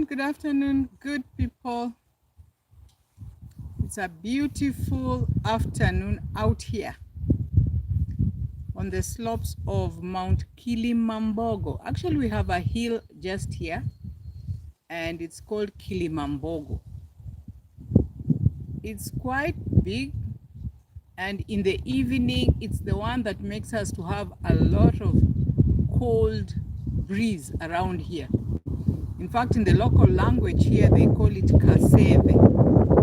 afternoon, good people. It's a beautiful afternoon out here on the slopes of Mount Kilimambogo. Actually, we have a hill just here, and it's called Kilimambogo. It's quite big, and in the evening, it's the one that makes us to have a lot of cold breeze around here. In fact, in the local language here, they call it kaseve,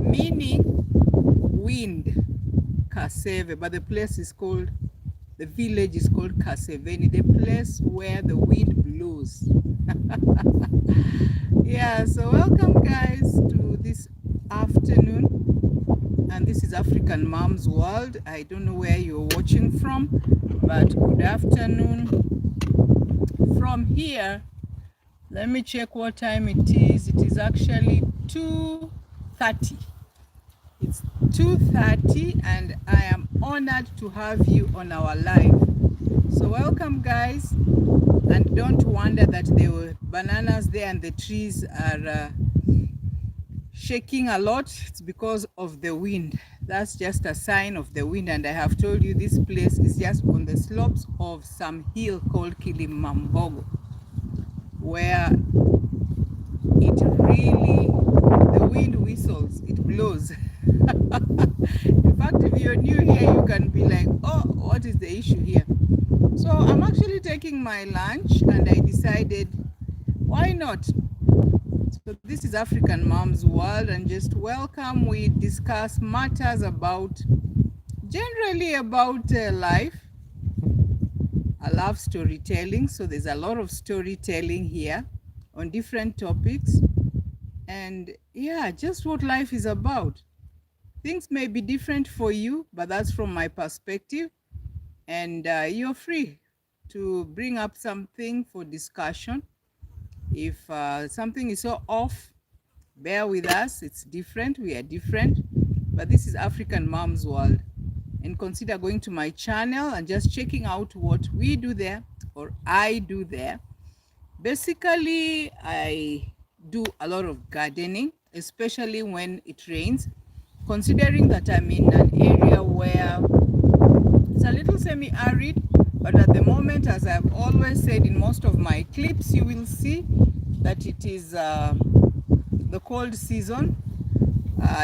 meaning wind, kaseve, but the place is called, the village is called Kaseveni, the place where the wind blows. Yeah, so welcome guys to this afternoon, and this is African Mom's World. I don't know where you're watching from, but good afternoon from here. Let me check what time it is. It is actually 2:30. It's 2:30 and I am honored to have you on our live. So welcome guys, and don't wonder that there were bananas there and the trees are shaking a lot. It's because of the wind. That's just a sign of the wind, and I have told you this place is just on the slopes of some hill called Kilimambogo, where it really, the wind whistles, it blows. In fact, if you're new here, you can be like, oh, what is the issue here? So I'm actually taking my lunch and I decided, why not? So this is African Mom's World, and just welcome. We discuss matters about, generally about life. I love storytelling, so there's a lot of storytelling here on different topics, and yeah, just what life is about. Things may be different for you, but that's from my perspective, and you're free to bring up something for discussion. If something is so off, bear with us. It's different, we are different, but this is African Mom's World. And consider going to my channel and just checking out what we do there, or I do there. Basically, I do a lot of gardening, especially when it rains, considering that I'm in an area where it's a little semi-arid, but at the moment, as I've always said in most of my clips, you will see that it is the cold season.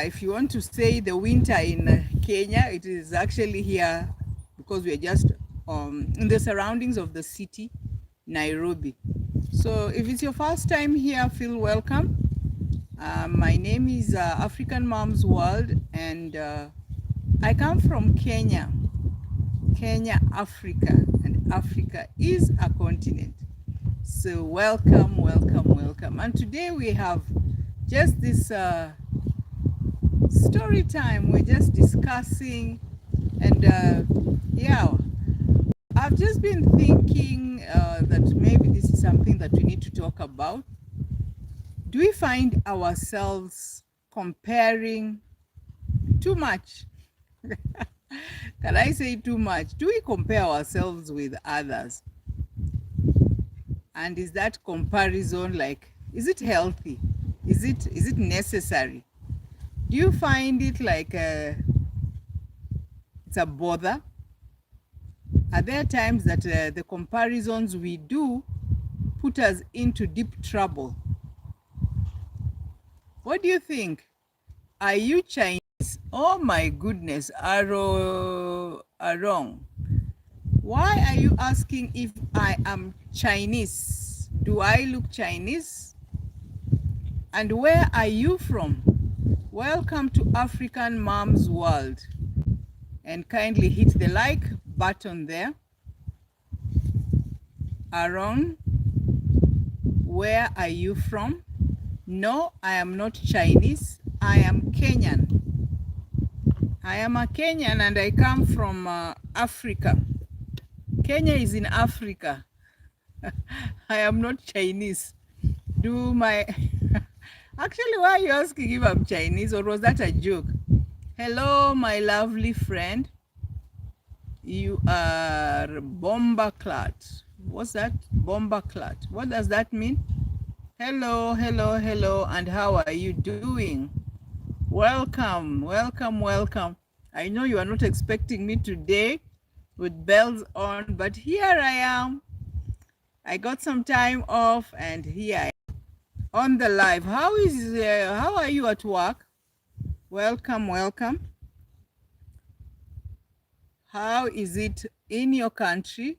If you want to say the winter in Kenya, it is actually here because we are just in the surroundings of the city, Nairobi. So if it's your first time here, feel welcome. My name is African Mom's World, and I come from Kenya, Africa, and Africa is a continent. So welcome, welcome, welcome. And today we have just this story time. We're just discussing, and yeah, I've just been thinking that maybe this is something that we need to talk about. Do we find ourselves comparing too much? Can I say too much? Do we compare ourselves with others? And is that comparison, like, is it healthy? Is it necessary? Do you find it like it's a bother? Are there times that the comparisons we do put us into deep trouble? What do you think? Are you Chinese? Oh my goodness, Arong. Why are you asking if I am Chinese? Do I look Chinese? And where are you from? Welcome to African Mom's World. And kindly hit the like button there. Aaron, where are you from? No, I am not Chinese. I am Kenyan. I am a Kenyan and I come from Africa. Kenya is in Africa. I am not Chinese. Do my... Actually, why are you asking if I'm Chinese, or was that a joke? Hello, my lovely friend. You are bomba clat. What's that? Bomba clat. What does that mean? Hello, hello, hello, and how are you doing? Welcome, welcome, welcome. I know you are not expecting me today with bells on, but here I am. I got some time off and here I am on the live. How are you at work? Welcome, welcome. How is it in your country?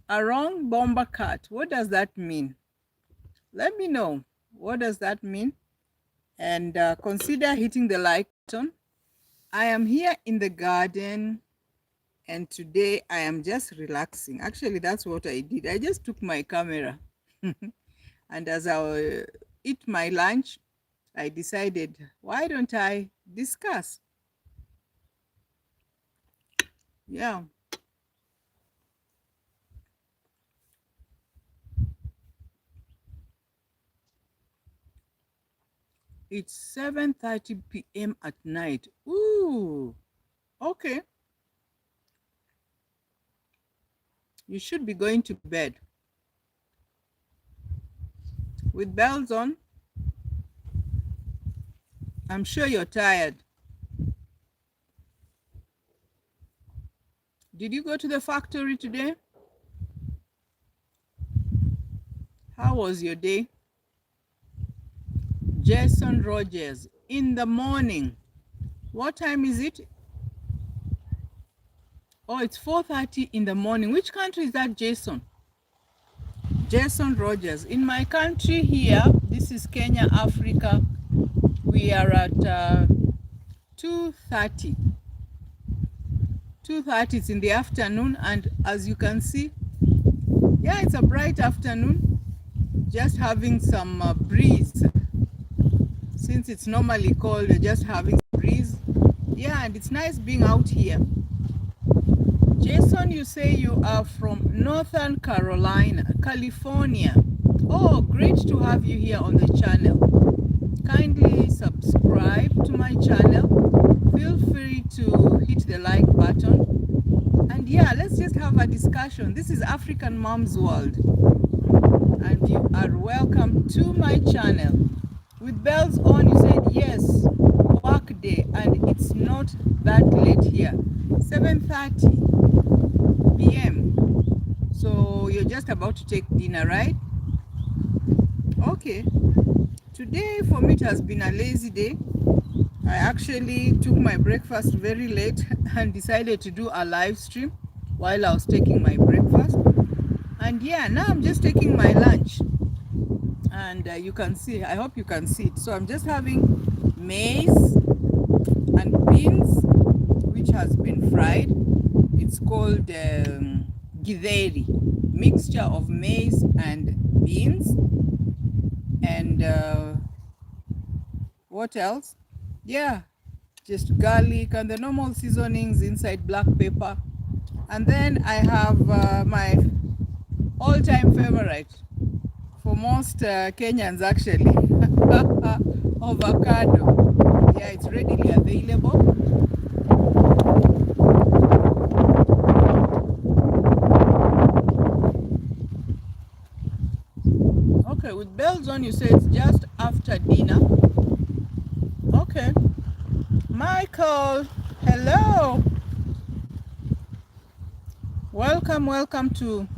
A wrong bomber cut. What does that mean? Let me know. What does that mean? And consider hitting the like button. I am here in the garden and today I am just relaxing. Actually, that's what I did. I just took my camera and as I eat my lunch, I decided, why don't I discuss? Yeah. It's 7:30 p.m. at night. Ooh, okay. You should be going to bed with bells on. I'm sure you're tired. Did you go to the factory today? How was your day? Jason Rogers, in the morning. What time is it? Oh, it's 4:30 in the morning. Which country is that, Jason? Jason Rogers. In my country here, this is Kenya, Africa. We are at 2:30. 2:30, it's in the afternoon, and as you can see, yeah, it's a bright afternoon. Just having some breeze. Since it's normally cold, we're just having breeze. Yeah, and it's nice being out here. Jason, you say you are from Northern Carolina, California. Oh, great to have you here on the channel. Kindly subscribe to my channel. Feel free to hit the like button. And yeah, let's just have a discussion. This is African Moms World. And you are welcome to my channel. With bells on, you said yes, work day, and it's not that late here. 7:30 p.m. So you're just about to take dinner, right? Okay. Today for me it has been a lazy day. I actually took my breakfast very late and decided to do a live stream while I was taking my breakfast. And yeah, now I'm just taking my lunch. And you can see, I hope you can see it. So I'm just having maize and beans, which has been fried. It's called githeri, mixture of maize and beans. And what else? Yeah, just garlic and the normal seasonings inside, black pepper. And then I have my all-time favorite for most Kenyans actually, avocado. Yeah, it's readily available. Okay, with bells on, you say it's just after dinner. Okay. Michael, hello. Welcome, welcome to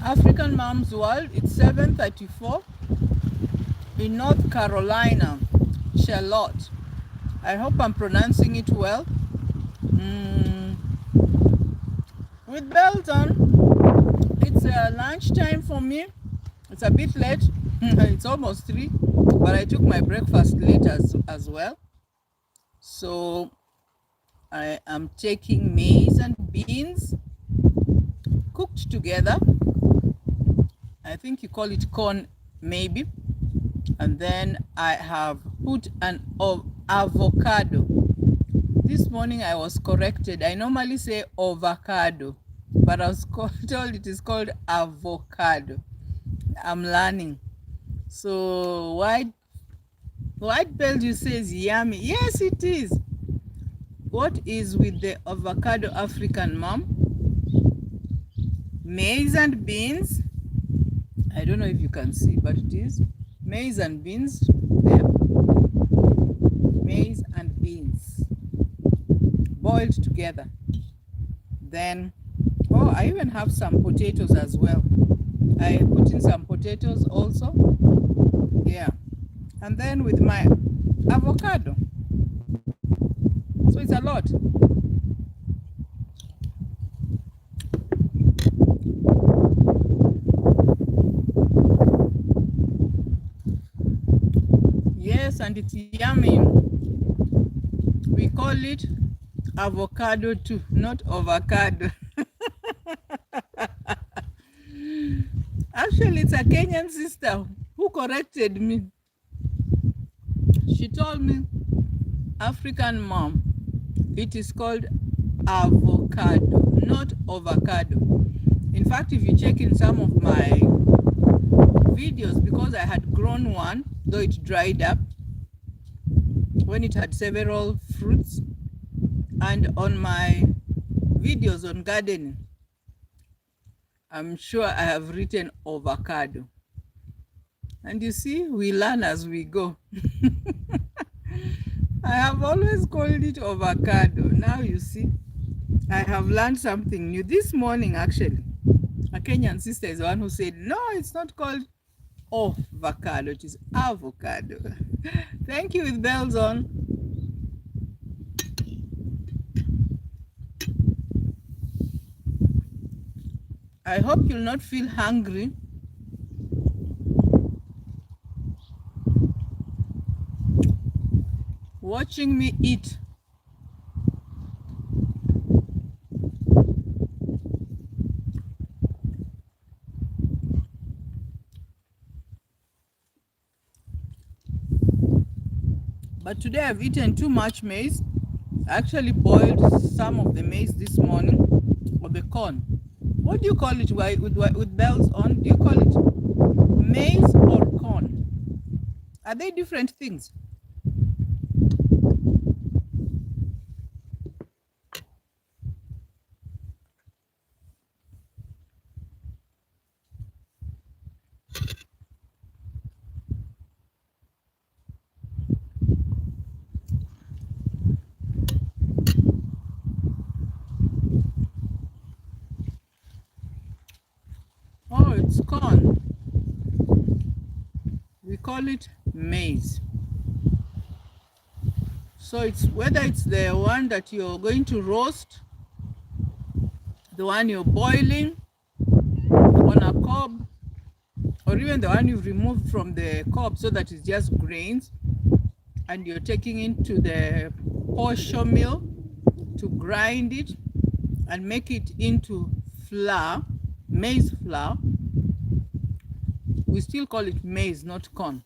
African Moms World. It's 7:34 in North Carolina, Charlotte. I hope I'm pronouncing it well. With bells on, it's lunchtime for me. It's a bit late. It's almost 3, but I took my breakfast late as well. So I am taking maize and beans cooked together. I think you call it corn maybe. And then I have put an avocado. This morning I was corrected. I normally say avocado, but I was told it is called avocado. I'm learning. So white Belgium says yummy. Yes, it is. What is with the avocado, African mom? Maize and beans. I don't know if you can see, but it is Maize and beans there. Maize and beans boiled together. Then, oh, I even have some potatoes as well. I put in some potatoes also. Yeah. And then with my avocado. So it's a lot. Yes, and it's yummy. We call it avocado too, not avocado. Actually, it's a Kenyan sister who corrected me. She told me, African mom, it is called avocado, not avocado. In fact, if you check in some of my videos, because I had grown one, though it dried up when it had several fruits, and on my videos on gardening, I'm sure I have written avocado. And you see, we learn as we go. I have always called it avocado. Now you see, I have learned something new. This morning, actually, a Kenyan sister is the one who said, no, it's not called avocado, it is avocado. Thank you with bells on. I hope you'll not feel hungry. Watching me eat. But today I've eaten too much maize. I actually boiled some of the maize this morning, or the corn. What do you call it with bells on? Do you call it maize or corn? Are they different things? Oh, it's corn. We call it maize. So it's whether it's the one that you're going to roast, the one you're boiling on a cob, or even the one you've removed from the cob so that it's just grains, and you're taking into the posho mill to grind it and make it into flour, maize flour. We still call it maize, not corn.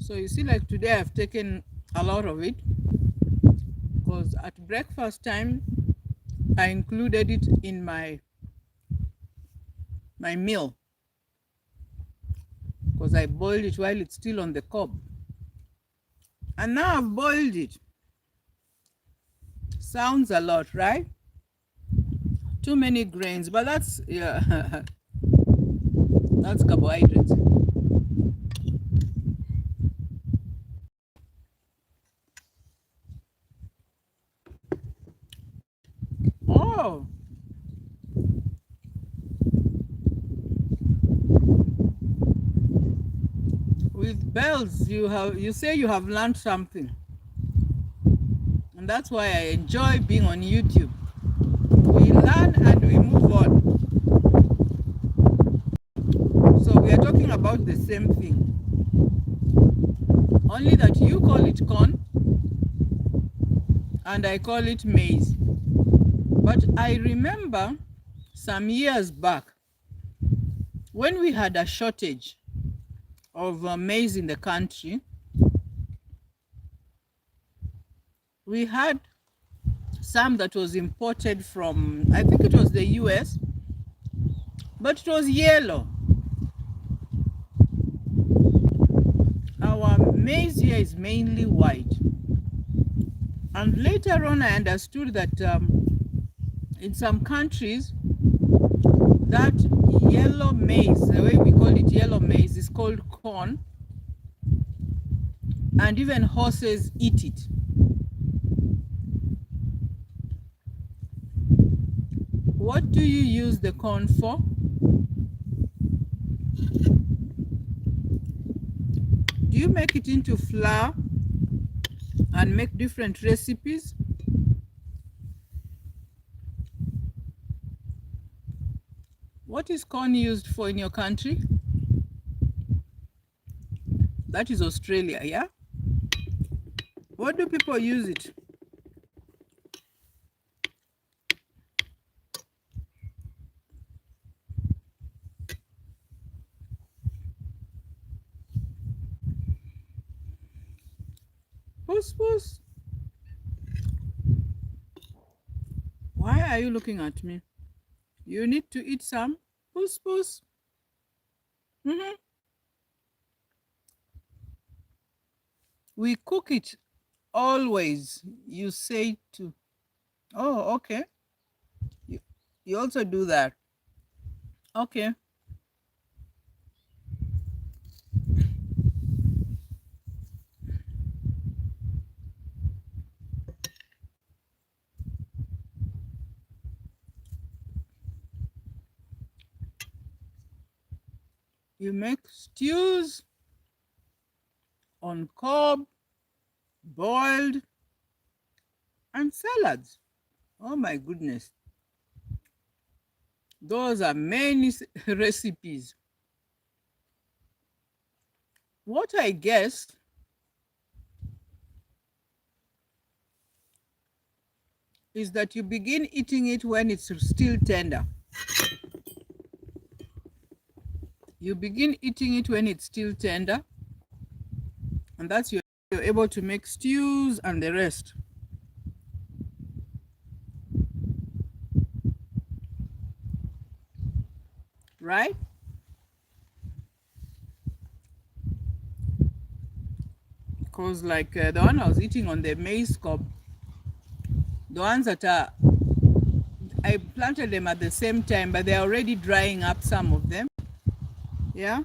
So you see, like today I've taken a lot of it because at breakfast time I included it in my meal because I boiled it while it's still on the cob. And now I've boiled it. Sounds a lot, right? Too many grains, but that's, yeah, that's carbohydrates. Oh, with bells, you say you have learned something, and that's why I enjoy being on YouTube. We learn and we move on. So we are talking about the same thing, only that you call it corn and I call it maize. But I remember some years back when we had a shortage of maize in the country. We had some that was imported from, I think it was the US, but it was yellow. Our maize here is mainly white. And later on I understood that in some countries That yellow maize, the way we call it yellow maize, is called corn. And even horses eat it. What do you use the corn for? Do you make it into flour and make different recipes? What is corn used for in your country? That is Australia, yeah? What do people use it? Puss, puss. Why are you looking at me? You need to eat some. Puss, puss. We cook it always. You say to. Oh, okay. You also do that. Okay. You make stews on cob, boiled, and salads. Oh my goodness. Those are many recipes. What I guess is that you begin eating it when it's still tender. You begin eating it when it's still tender, and that's you're able to make stews and the rest. Right? Because like the one I was eating on the maize cob, the ones that are, I planted them at the same time, but they're already drying up, some of them. Yeah.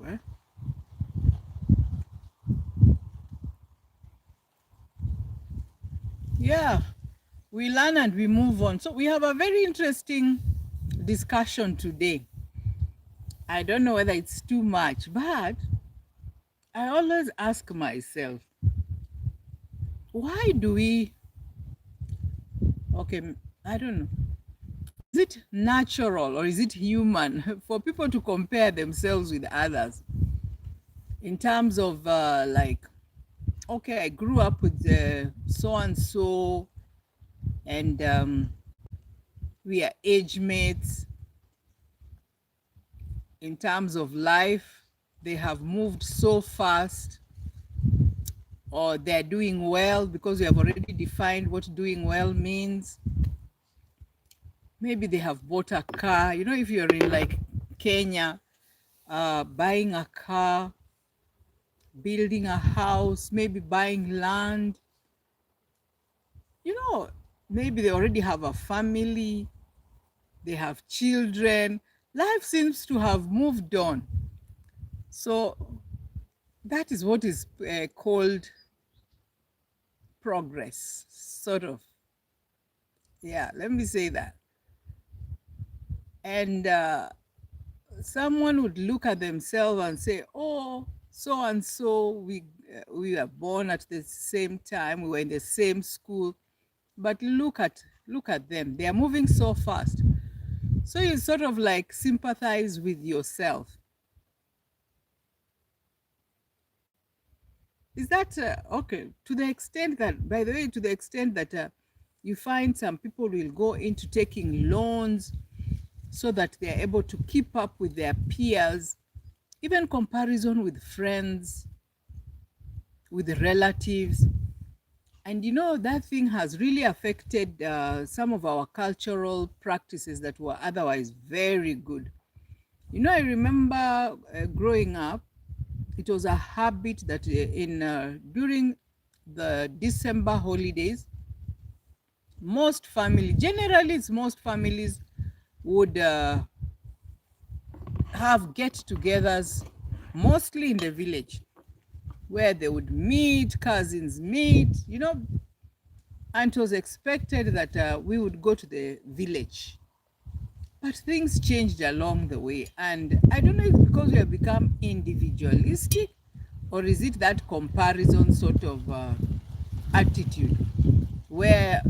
Well, yeah. We learn and we move on. So we have a very interesting discussion today. I don't know whether it's too much, but I always ask myself, why do we, okay, I don't know. Is it natural or is it human for people to compare themselves with others in terms of like, okay, I grew up with so and so, and we are age mates in terms of life. They have moved so fast, or they're doing well because we have already defined what doing well means. Maybe they have bought a car. You know, if you're in like Kenya, buying a car, building a house, maybe buying land. You know, maybe they already have a family, they have children. Life seems to have moved on. So that is what is called progress, sort of. Yeah, let me say that. And someone would look at themselves and say, oh, so and so, we were born at the same time, we were in the same school, but look at them, they are moving so fast. So you sort of like sympathize with yourself. Is that okay? To the extent that, by the way, to the extent that you find some people will go into taking loans so that they are able to keep up with their peers, even comparison with friends, with relatives. And you know, that thing has really affected some of our cultural practices that were otherwise very good. You know, I remember growing up, it was a habit that during the December holidays, most family, generally it's most families would have get-togethers, mostly in the village, where they would meet, cousins meet, and it was expected that we would go to the village. But things changed along the way. And I don't know if it's because we have become individualistic, or is it that comparison sort of attitude where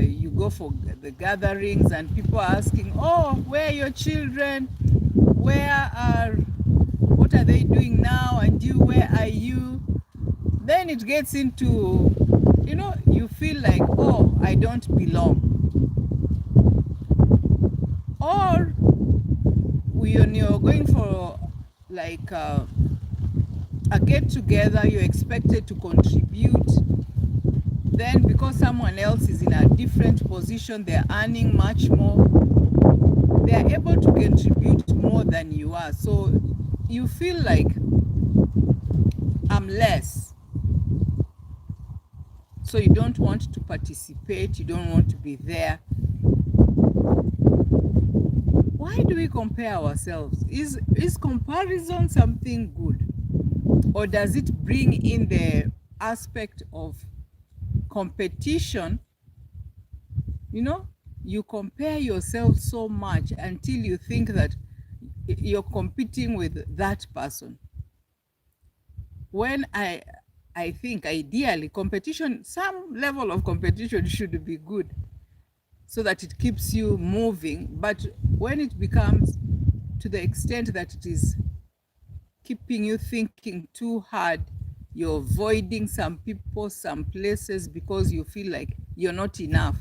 you go for the gatherings and people are asking, oh, where are your children? What are they doing now? And you, where are you? Then it gets into, you feel like, oh, I don't belong. Or when you're going for like a get together, you're expected to contribute. Then because someone else is in a different position, they're earning much more, they're able to contribute more than you are. So you feel like I'm less. So you don't want to participate, you don't want to be there. Why do we compare ourselves? Is comparison something good? Or does it bring in the aspect of competition? You compare yourself so much until you think that you're competing with that person. When I think ideally competition, some level of competition should be good so that it keeps you moving. But when it becomes to the extent that it is keeping you thinking too hard, you're avoiding some people, some places because you feel like you're not enough,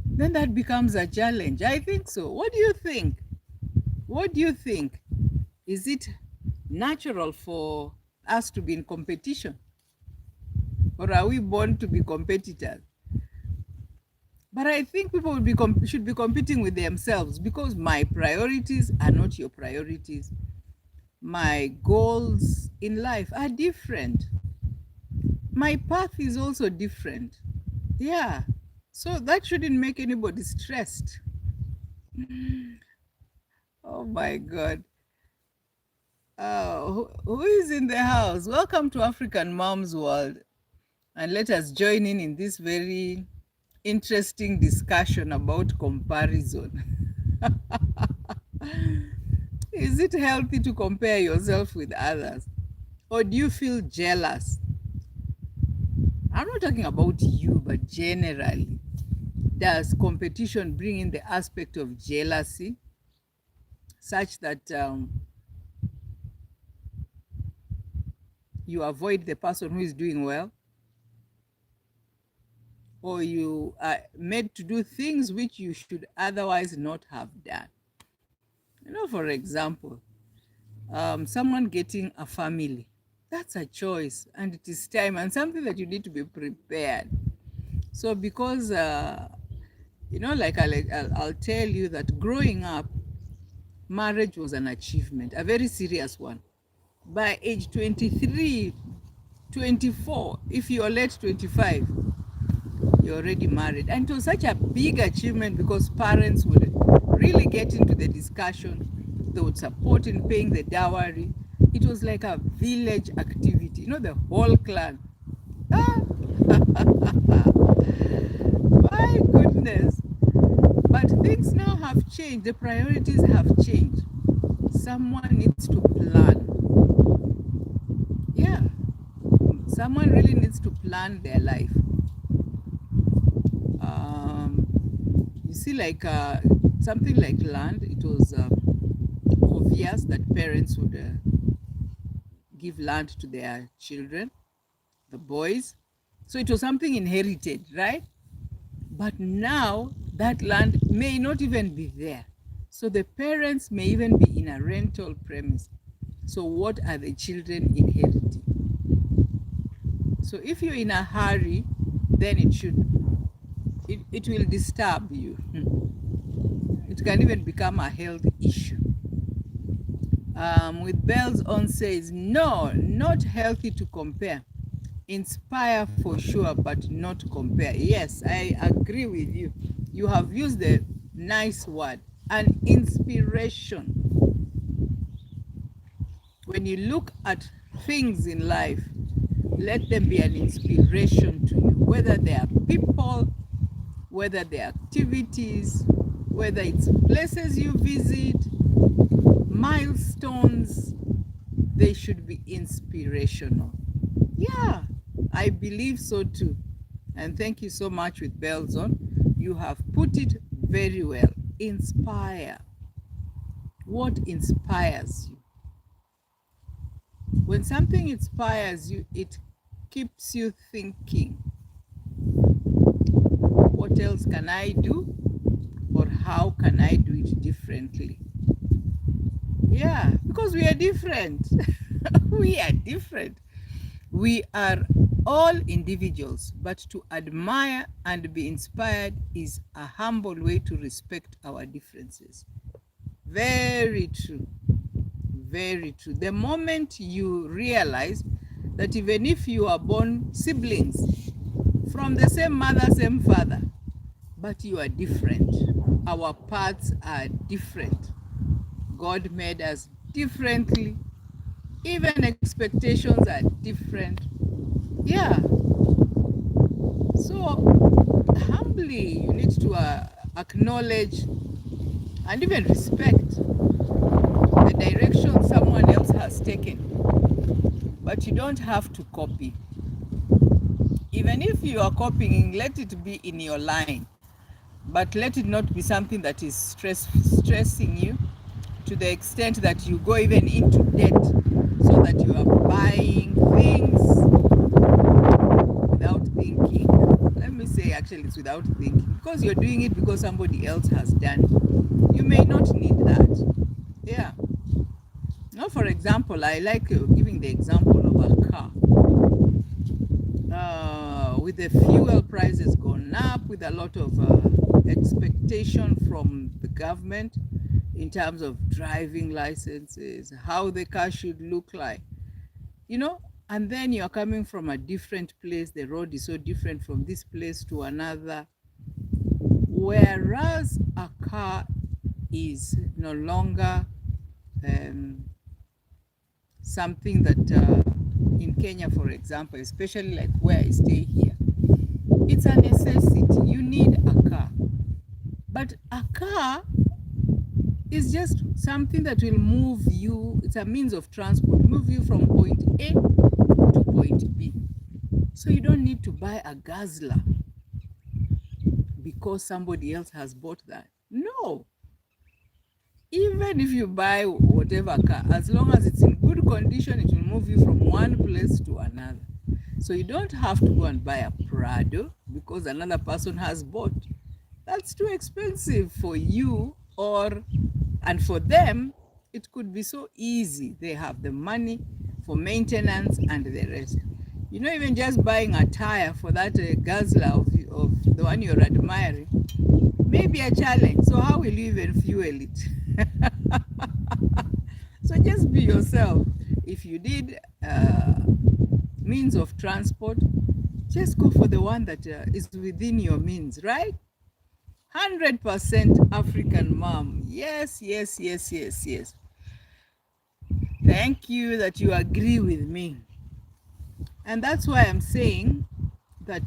then that becomes a challenge. I think so. What do you think? What do you think? Is it natural for us to be in competition? Or are we born to be competitors? But I think people should be competing with themselves, because my priorities are not your priorities. My goals in life are different. My path is also different. Yeah. So that shouldn't make anybody stressed. Oh my God. Who is in the house? Welcome to African Moms World. And let us join in this very interesting discussion about comparison. Is it healthy to compare yourself with others? Or do you feel jealous? I'm not talking about you, but generally. Does competition bring in the aspect of jealousy, such that you avoid the person who is doing well? Or you are made to do things which you should otherwise not have done? For example, someone getting a family, that's a choice, and it is time and something that you need to be prepared. So because I'll tell you that growing up, marriage was an achievement, a very serious one. By age 23, 24, if you're late 25, you're already married. And it was such a big achievement because parents would really get into the discussion. They would support in paying the dowry. It was like a village activity, the whole clan. Ah, my goodness. But things now have changed. The priorities have changed. Someone needs to plan. Yeah. Someone really needs to plan their life. You see, like something like land, it was obvious that parents would give land to their children, the boys. So it was something inherited, right? But now that land may not even be there. So the parents may even be in a rental premise. So what are the children inheriting? So if you're in a hurry, then it will disturb you. It can even become a health issue. With Bells on says, no, not healthy to compare. Inspire for sure, but not compare. Yes, I agree with you. You have used the nice word, an inspiration. When you look at things in life, let them be an inspiration to you, whether they are people, whether they are activities, whether it's places you visit, milestones, they should be inspirational. Yeah, I believe so too. And thank you so much with Belzon. You have put it very well. Inspire. What inspires you? When something inspires you, it keeps you thinking, what else can I do? Or how can I do it differently? Yeah, because we are different. We are different. We are all individuals, but to admire and be inspired is a humble way to respect our differences. Very true. Very true. The moment you realize that even if you are born siblings from the same mother, same father, but you are different, our paths are different. God made us differently. Even expectations are different. Yeah. So humbly, you need to acknowledge and even respect the direction someone else has taken. But you don't have to copy. Even if you are copying, let it be in your line. But let it not be something that is stressing you to the extent that you go even into debt so that you are buying things without thinking. Let me say, actually, it's without thinking, because you're doing it because somebody else has done it. You may not need that. Yeah. Now, for example, I like giving the example of a car. With the fuel prices gone up, with a lot of expectation from the government in terms of driving licenses, how the car should look like, and then you're coming from a different place. The road is so different from this place to another. Whereas a car is no longer something that in Kenya, for example, especially like where I stay here, it's a necessity. You need a car. But a car is just something that will move you. It's a means of transport, move you from point A to point B. So you don't need to buy a Gazla because somebody else has bought that. No. Even if you buy whatever car, as long as it's in good condition, it will move you from one place to another. So you don't have to go and buy a Prado because another person has bought. That's too expensive for you, and for them, it could be so easy. They have the money for maintenance and the rest. Even just buying a tire for that Gazla of the one you're admiring may be a challenge. So how will you even fuel it? So just be yourself. If you need means of transport, just go for the one that is within your means, right? 100% African mom. Yes, yes, yes, yes, yes. Thank you that you agree with me. And that's why I'm saying that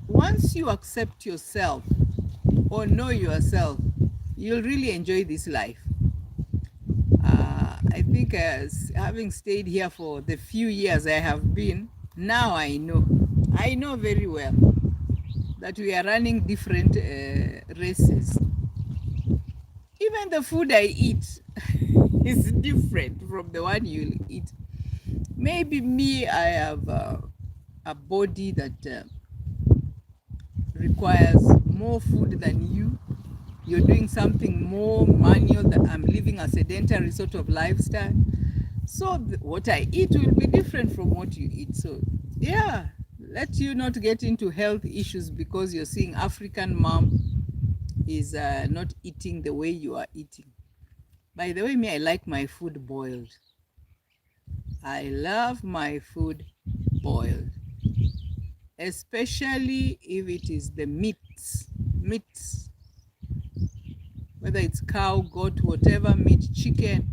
once you accept yourself or know yourself, you'll really enjoy this life. I think having stayed here for the few years I have been, now I know very well that we are running different races. Even the food I eat is different from the one you'll eat. Maybe me, I have a body that requires more food than you. You're doing something more manual, that I'm living a sedentary sort of lifestyle. So what I eat will be different from what you eat. So yeah, let you not get into health issues because you're seeing African mom is not eating the way you are eating. By the way, I like my food boiled. I love my food boiled, especially if it is the meats, whether it's cow, goat, whatever meat, chicken.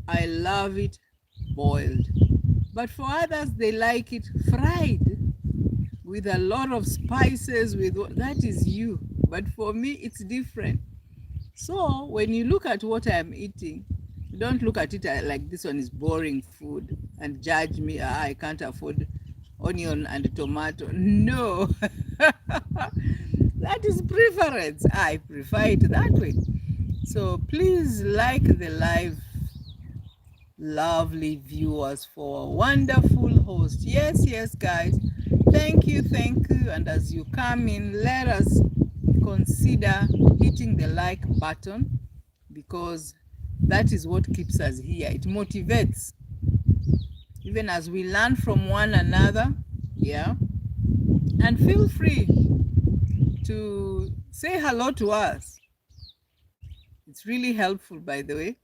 I love it boiled. But for others, they like it fried with a lot of spices. That is you. But for me, it's different. So when you look at what I'm eating, don't look at it like this one is boring food and judge me. I can't afford onion and tomato. No, that is preference. I prefer it that way. So please like the live, lovely viewers, for a wonderful host. Yes, guys. Thank you. And as you come in, let us consider hitting the like button, because that is what keeps us here. It motivates, even as we learn from one another. Yeah. And feel free to say hello to us. It's really helpful, by the way,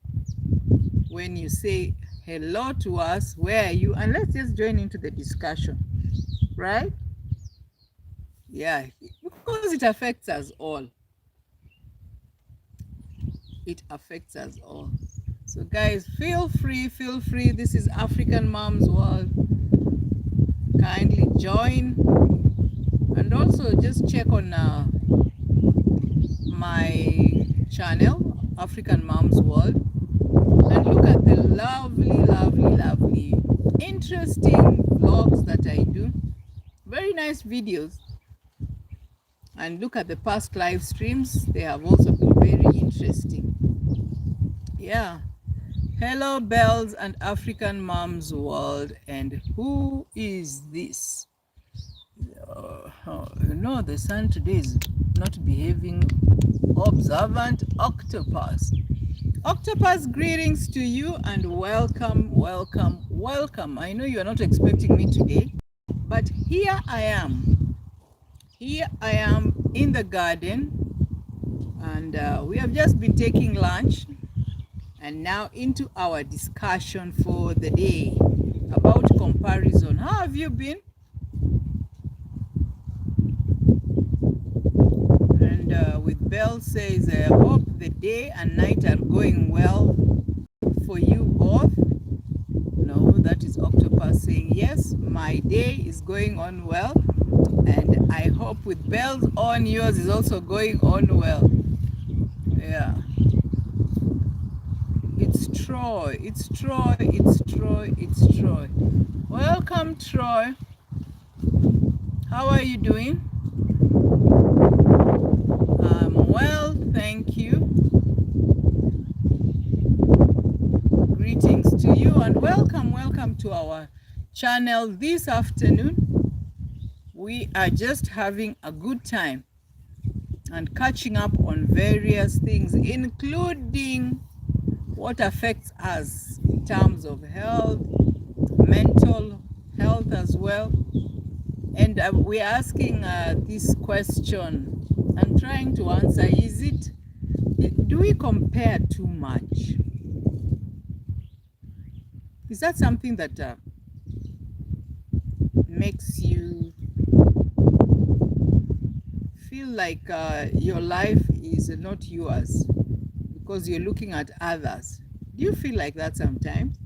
when you say hello to us. Where are you? And let's just join into the discussion, right? Yeah, because it affects us all. It affects us all. So guys, feel free. This is African Moms World. Kindly join, and also just check on my channel, African Moms World, and look at the lovely, interesting vlogs that I do. Very nice videos. And look at the past live streams. They have also been very interesting. Yeah. Hello, Bells and African Moms World. And who is this? No, the sun today is not behaving. Observant Octopus. Octopus, greetings to you and welcome. I know you are not expecting me today, but here I am. In the garden, and we have just been taking lunch, and now into our discussion for the day about comparison. How have you been? And with Belle says, I hope the day and night are going well for you both. No, that is Octopus saying, yes, my day is going on well. And I hope with Bells on, yours is also going on well. Yeah. It's Troy. Welcome, Troy. How are you doing? Well, thank you. Greetings to you and welcome to our channel this afternoon. We are just having a good time and catching up on various things, including what affects us in terms of health, mental health as well. And we're asking this question and trying to answer, do we compare too much? Is that something that makes you feel like your life is not yours because you're looking at others? Do you feel like that sometimes?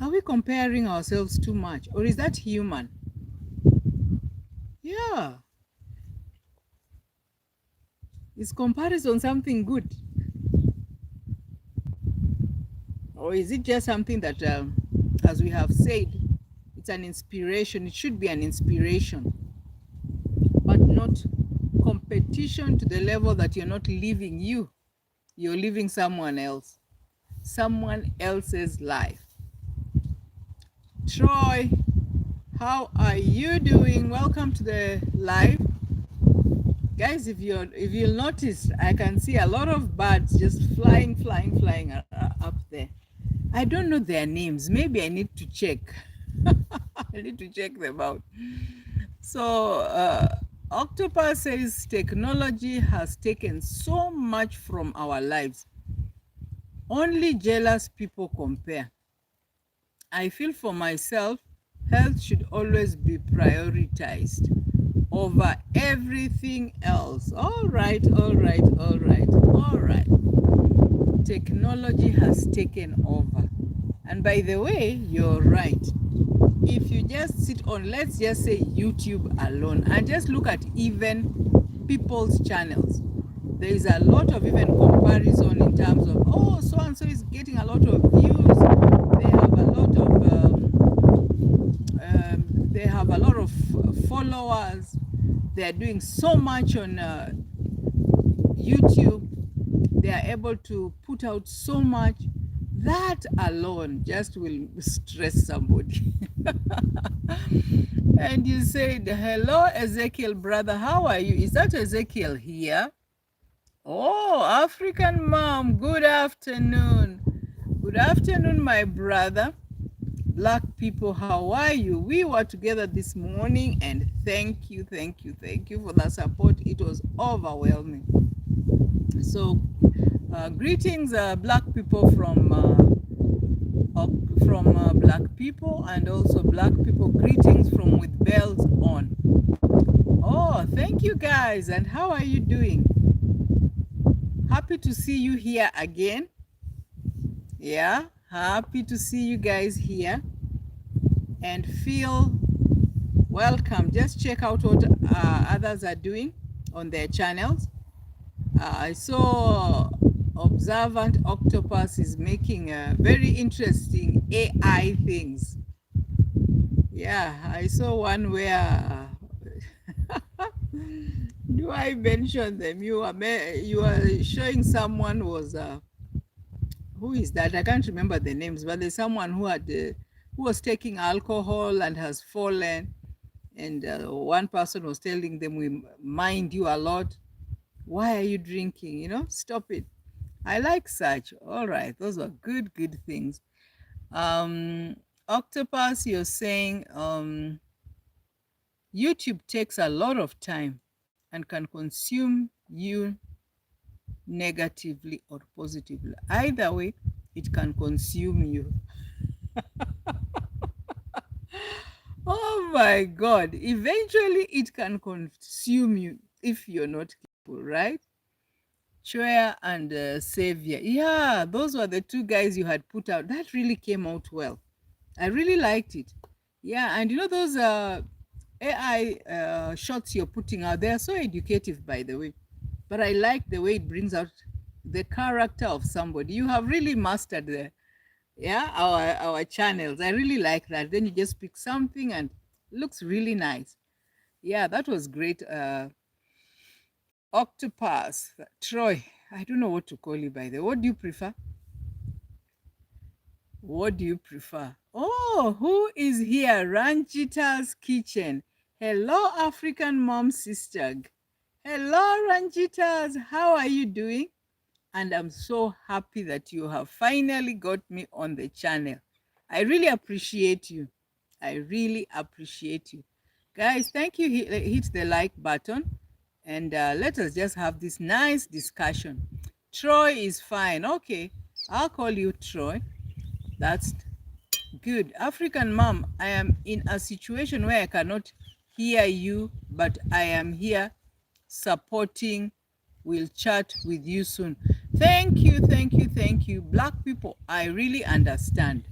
Are we comparing ourselves too much, or is that human? Yeah. Is comparison something good? Or is it just something that, as we have said, it's an inspiration? It should be an inspiration, but not competition to the level that you're not living you. You're living someone else's life. Troy, how are you doing? Welcome to the live. Guys, if you'll notice, I can see a lot of birds just flying up there. I don't know their names. Maybe I need to check. I need to check them out. So Octopus says technology has taken so much from our lives. Only jealous people compare. I feel for myself, Health should always be prioritized over everything else. All right, all right, all right, all right. Technology has taken over. And by the way, you're right. If you just sit on, let's just say YouTube alone, and just look at even people's channels, there is a lot of even comparison in terms of, oh, so and so is getting a lot of views. They have a lot of they have a lot of followers. They are doing so much on YouTube. They are able to put out so much. That alone just will stress somebody. And you said, hello, Ezekiel, brother. How are you? Is that Ezekiel here? Oh, African mom. Good afternoon. Good afternoon, my brother. Black people, how are you? We were together this morning, and thank you for the support. It was overwhelming. So greetings, black people from black people, and also black people greetings from with bells on. Oh, thank you guys. And how are you doing? Happy to see you here again. Yeah, happy to see you guys here, and feel welcome. Just check out what others are doing on their channels. I saw Observant Octopus is making very interesting AI things. Yeah, I saw one where do I mention them? You are showing someone was who is that? I can't remember the names, but there's someone who had who was taking alcohol and has fallen, and one person was telling them, "We mind you a lot. Why are you drinking? You know, stop it." I like such. All right, those are good things. Octopus, you're saying YouTube takes a lot of time and can consume you negatively or positively. Either way, it can consume you. Oh my God. Eventually, it can consume you if you're not careful, right? Choir and Savior. Yeah, those were the two guys you had put out. That really came out well. I really liked it. Yeah, and you know those AI shots you're putting out, they are so educative, by the way. But I like the way it brings out the character of somebody. You have really mastered our channels. I really like that. Then you just pick something and looks really nice. Yeah, that was great. Octopus, Troy. I don't know what to call you, by the way. What do you prefer? What do you prefer? Oh, who is here? Ranjita's Kitchen. Hello, African mom sister. Hello, Ranjitas. How are you doing? And I'm so happy that you have finally got me on the channel. I really appreciate you. I really appreciate you. Guys, thank you. Hit the like button, and let us just have this nice discussion. Troy is fine. Okay, I'll call you Troy. That's good. African mom, I am in a situation where I cannot hear you, but I am here supporting. We'll chat with you soon. Thank you. Black people, I really understand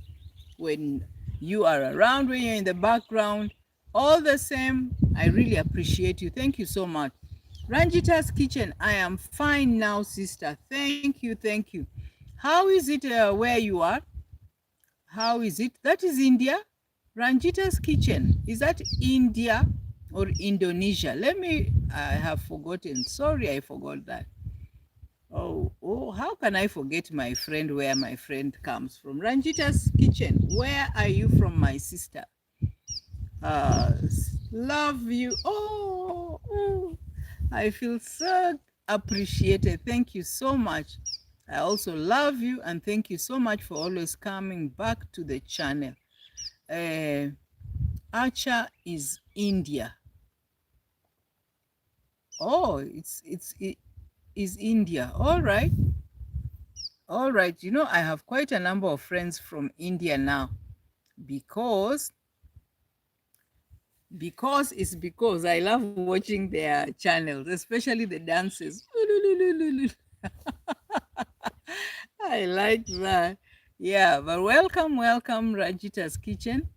when you are around, when you're in the background. All the same, I really appreciate you. Thank you so much. Ranjita's Kitchen, I am fine now, sister. Thank you. How is it where you are? How is it? That is India. Ranjita's Kitchen. Is that India or Indonesia? I have forgotten. Sorry, I forgot that. Oh, how can I forget my friend, where my friend comes from? Ranjita's Kitchen. Where are you from, my sister? Love you. Oh, I feel so appreciated. Thank you so much. I also love you, and thank you so much for always coming back to the channel. Archer is India. Oh, it is India. All right. You know, I have quite a number of friends from India now, because because I love watching their channels, especially the dances. I like that. Yeah, but welcome, Rajita's Kitchen.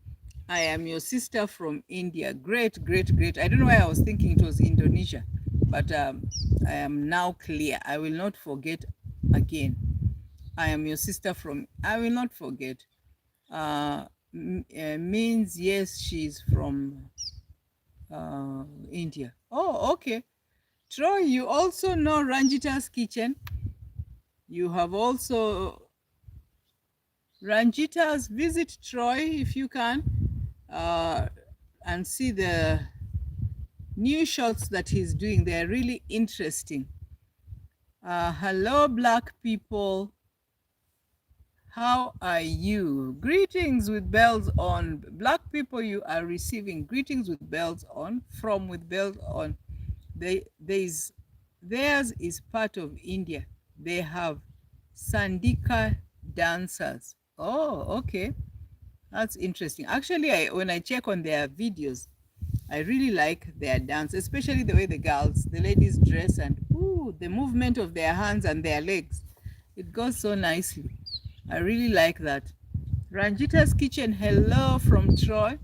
I am your sister from India. Great, great, great. I don't know why I was thinking it was Indonesia, but I am now clear. I will not forget again. I am your sister from, I will not forget. Means yes, she's from India. Oh, okay. Troy, you also know Ranjita's Kitchen. You have also Ranjita's. Visit Troy if you can, uh, and see the new shots that he's doing. They're really interesting. Hello, Black people. How are you? Greetings with bells on. Black people, you are receiving greetings with bells on, from with bells on. Theirs is part of India. They have Sandika dancers. Oh, okay. That's interesting. Actually, when I check on their videos, I really like their dance, especially the way the ladies dress, and ooh, the movement of their hands and their legs. It goes so nicely. I really like that. Ranjita's Kitchen, hello from Troy.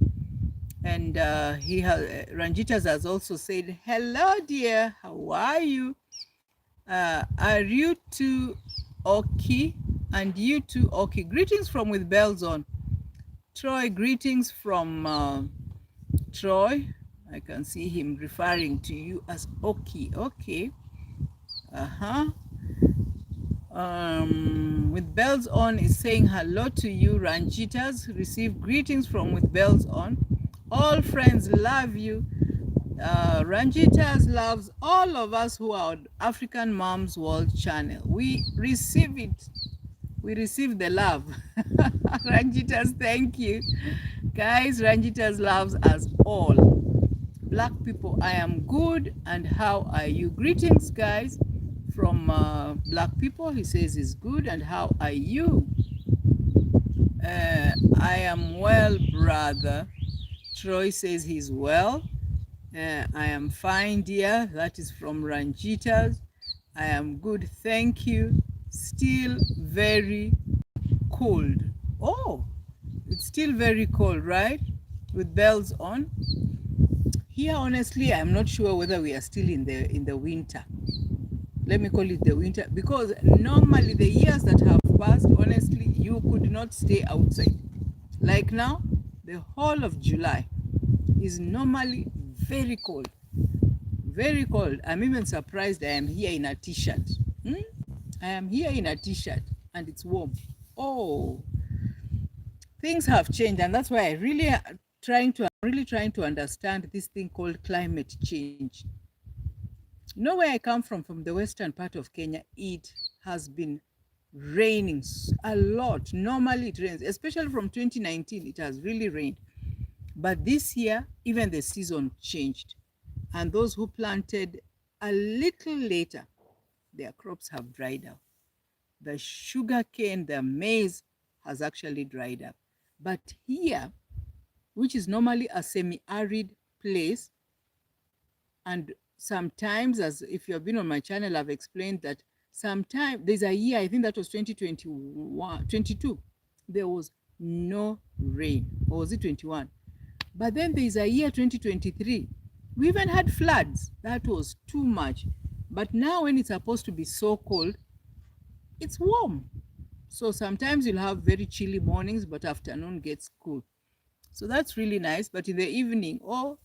And Ranjitas has also said, hello, dear. How are you? Are you two okay? And you too okay? Greetings from with bells on. Troy, greetings from Troy. I can see him referring to you as okay. Okay. Uh-huh. With bells on is saying hello to you. Ranjitas, receive greetings from with bells on. All friends love you. Ranjitas loves all of us who are on African Moms World Channel. We receive it. We receive the love. Ranjitas, thank you. Guys, Ranjitas loves us all. Black people, I am good, and how are you? Greetings, guys, from Black people. He says he's good, and how are you? I am well, brother. Troy says he's well. I am fine, dear. That is from Ranjitas. I am good, thank you. Still very cold. Oh, it's still very cold, right? With bells on. Here, honestly, I'm not sure whether we are still in the winter. Let me call it the winter, because normally the years that have passed, honestly, you could not stay outside. Like now, the whole of July is normally very cold. Very cold. I'm even surprised I am here in a t-shirt. I am here in a t-shirt and it's warm. Oh, things have changed, and that's why I'm really trying to understand this thing called climate change. You know where I come from the western part of Kenya, it has been raining a lot. Normally it rains, especially from 2019, it has really rained. But this year, even the season changed. And those who planted a little later, their crops have dried up. The sugar cane, the maize has actually dried up. But here, which is normally a semi-arid place, and sometimes, as if you have been on my channel, I've explained that sometimes there's a year, I think that was 2021, 22, there was no rain. Or was it 21? But then there's a year 2023. We even had floods. That was too much. But now when it's supposed to be so cold, it's warm. So sometimes you'll have very chilly mornings, but afternoon gets cool. So that's really nice. But in the evening, oh,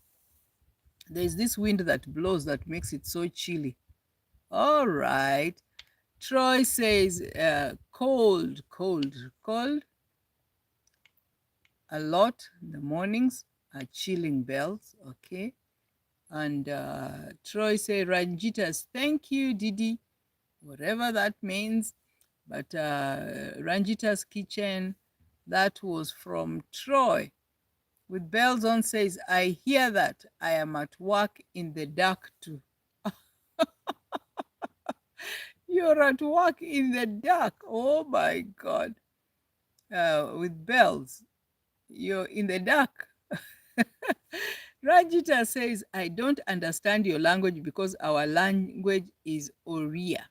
there's this wind that blows that makes it so chilly. All right. Troy says cold, cold, cold. A lot. The mornings are chilling bells. Okay. And Troy say, Ranjitas, thank you, Didi, whatever that means. But Ranjita's Kitchen, that was from Troy. With bells on says, I hear that. I am at work in the dark too. You're at work in the dark. Oh my God. With bells, you're in the dark. Rajita says, I don't understand your language because our language is Oriya.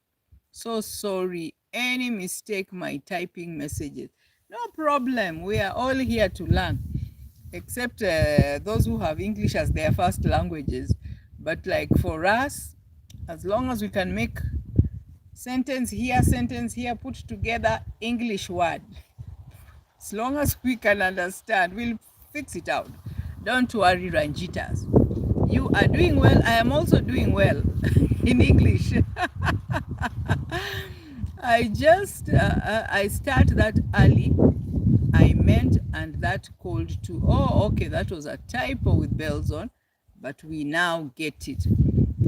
So sorry. Any mistake, my typing messages. No problem. We are all here to learn, except those who have English as their first languages. But like for us, as long as we can make sentence here, put together English word, as long as we can understand, we'll fix it out. Don't worry, Ranjitas. You are doing well. I am also doing well in English. I start that early. I meant and that called to. Oh, okay, that was a typo with bells on, but we now get it.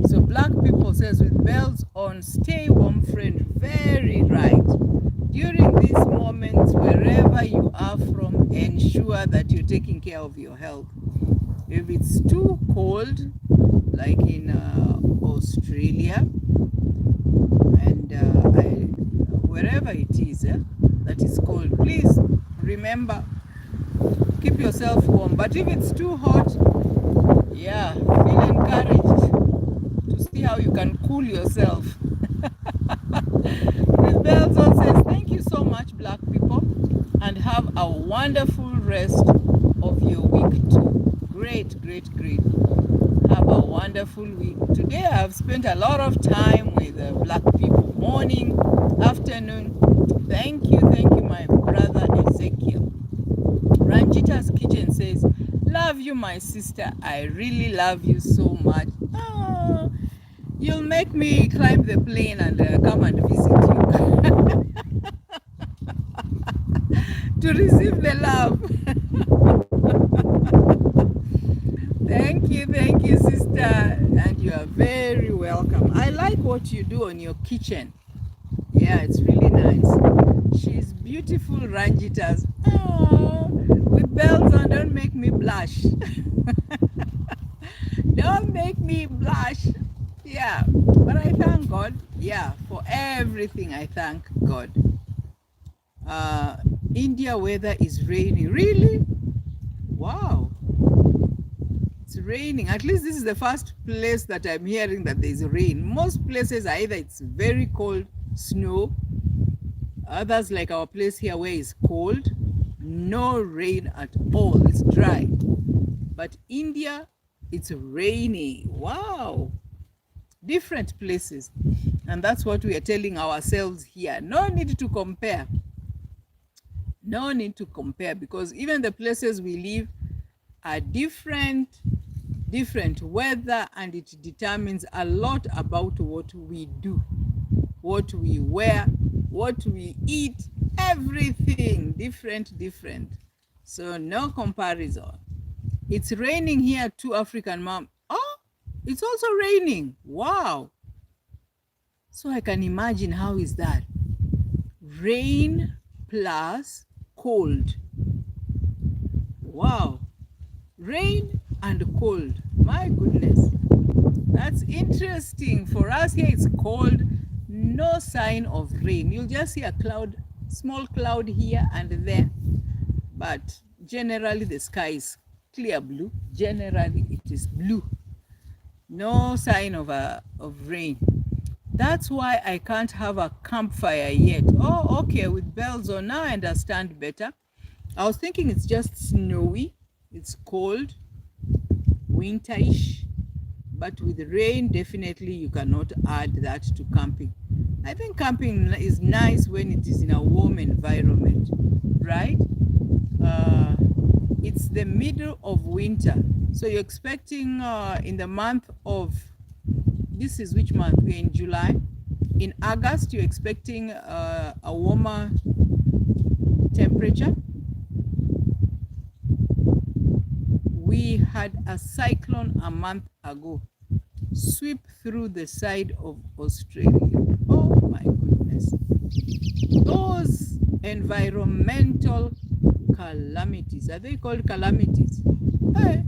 So Black People says with bells on, stay warm, friend. Very right. During these moments, wherever you are from, ensure that you're taking care of your health. If it's too cold, like in Australia, and wherever it is that is cold, please remember, keep yourself warm. But if it's too hot, yeah, feel encouraged to see how you can cool yourself. Miss Belson says, thank you so much, Black People, and have a wonderful rest of your week too. Great, great, great. Have a wonderful week. Today I've spent a lot of time with Black people, morning, afternoon. Thank you, my brother Ezekiel. Ranjita's Kitchen says, love you, my sister. I really love you so much. Oh, you'll make me climb the plane and come and visit you to receive the love. Thank you, sister. And you are very welcome. I like what you do on your kitchen. Yeah, it's really nice. She's beautiful, Ranjitas. Oh, with bells on, don't make me blush. Don't make me blush. Yeah, but I thank God. Yeah, for everything, I thank God. India weather is raining. Really? Wow. It's raining. At least this is the first place that I'm hearing that there's rain. Most places either it's very cold, snow. Others like our place here where it's cold, no rain at all. It's dry. But India, it's raining. Wow. Different places. And that's what we are telling ourselves here. No need to compare. No need to compare, because even the places we live are different weather, and it determines a lot about what we do, what we wear, what we eat, everything different. So no comparison. It's raining here too, African mom. Oh, it's also raining. Wow. So I can imagine, how is that? Rain plus cold. Wow. Rain and cold. My goodness. That's interesting. For us here, it's cold. No sign of rain. You'll just see a cloud, small cloud here and there. But generally, the sky is clear blue. Generally, it is blue. No sign of rain. That's why I can't have a campfire yet. Oh, okay, with bells on. Now I understand better. I was thinking it's just snowy. It's cold, winterish, but with rain, definitely you cannot add that to camping. I think camping is nice when it is in a warm environment, right? It's the middle of winter. So you're expecting in the month of, this is which month? We're in July. In August, you're expecting a warmer temperature. We had a cyclone a month ago sweep through the side of Australia. Oh my goodness. Those environmental calamities, are they called calamities? Hey,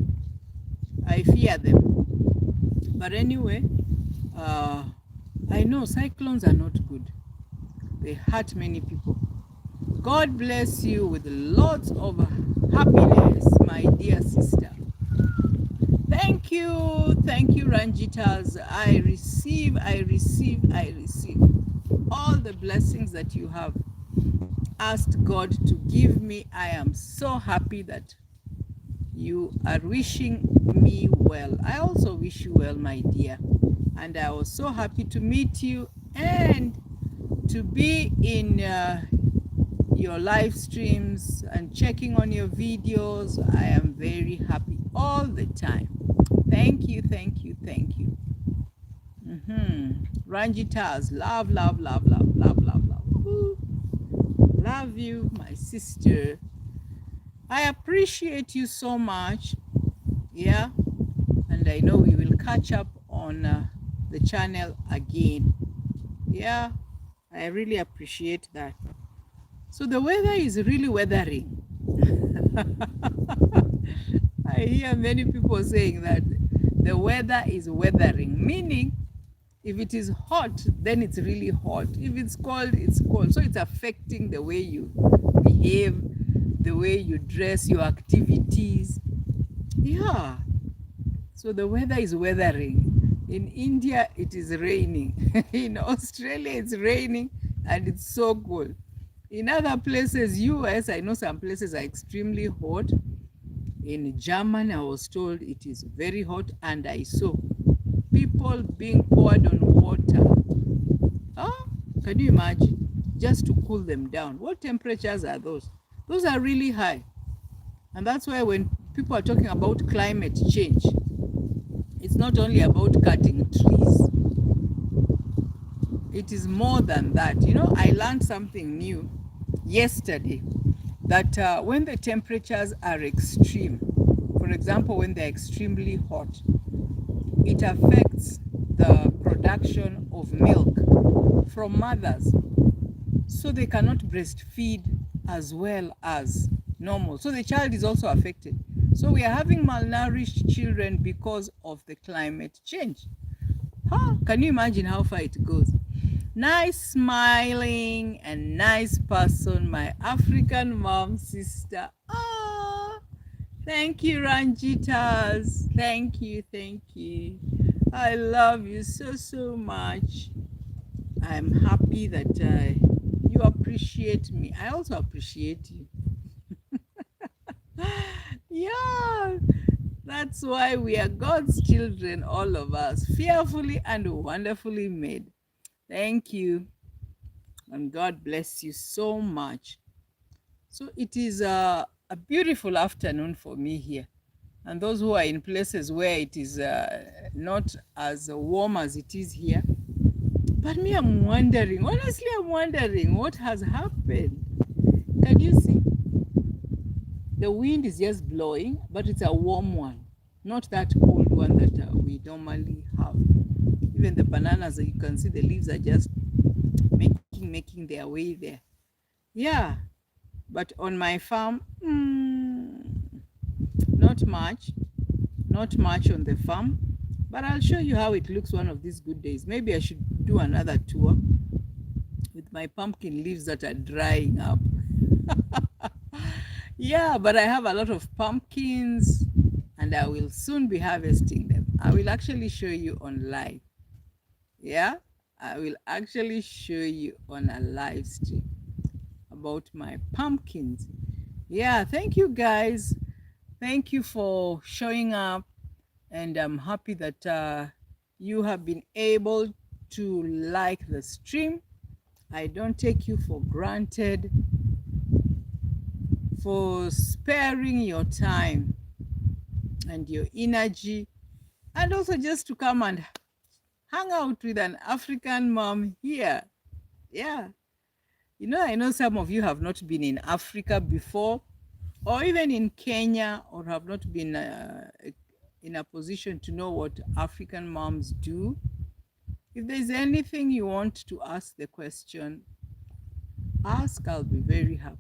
I fear them. But anyway, I know cyclones are not good. They hurt many people. God bless you with lots of happiness, my dear sister. Thank you, Ranjitas. I receive all the blessings that you have asked God to give me. I am so happy that you are wishing me well. I also wish you well, my dear. And I was so happy to meet you and to be in your live streams and checking on your videos. I am very happy all the time. Thank you, thank you, thank you. Ranjitas, love, love, love, love, love, love, love. Woo. Love you, my sister. I appreciate you so much. Yeah, and I know we will catch up on the channel again. Yeah, I really appreciate that. So the weather is really weathering. I hear many people saying that the weather is weathering, meaning if it is hot, then it's really hot. If it's cold, it's cold. So it's affecting the way you behave, the way you dress, your activities. Yeah. So the weather is weathering. In India, it is raining. In Australia, it's raining and it's so cold. In other places, US, I know some places are extremely hot. In Germany, I was told it is very hot, and I saw people being poured on water. Oh, can you imagine? Just to cool them down. What temperatures are those? Those are really high. And that's why when people are talking about climate change, it's not only about cutting trees. It is more than that. You know, I learned something new yesterday, that when the temperatures are extreme, for example, when they're extremely hot, it affects the production of milk from mothers. So they cannot breastfeed as well as normal. So the child is also affected. So we are having malnourished children because of the climate change. Huh? Can you imagine how far it goes? Nice smiling and nice person, my African mom, sister. Ah, thank you, Ranjitas. Thank you, thank you. I love you so, so much. I'm happy that you appreciate me. I also appreciate you. Yeah, that's why we are God's children, all of us, fearfully and wonderfully made. Thank you, and God bless you so much. So it is a beautiful afternoon for me here. And those who are in places where it is not as warm as it is here. But me, I'm wondering, honestly, I'm wondering what has happened. Can you see? The wind is just blowing, but it's a warm one, not that cold one that we normally have. Even the bananas, you can see the leaves are just making their way there. Yeah, but on my farm, not much, not much on the farm. But I'll show you how it looks one of these good days. Maybe I should do another tour with my pumpkin leaves that are drying up. Yeah, but I have a lot of pumpkins and I will soon be harvesting them. I will actually show you on live. Yeah, I will actually show you on a live stream about my pumpkins. Yeah, thank you guys. Thank you for showing up. And I'm happy that you have been able to like the stream. I don't take you for granted for sparing your time and your energy, and also just to come and hang out with an African mom here. Yeah. You know, I know some of you have not been in Africa before, or even in Kenya, or have not been in a position to know what African moms do. If there's anything you want to ask the question, ask. I'll be very happy.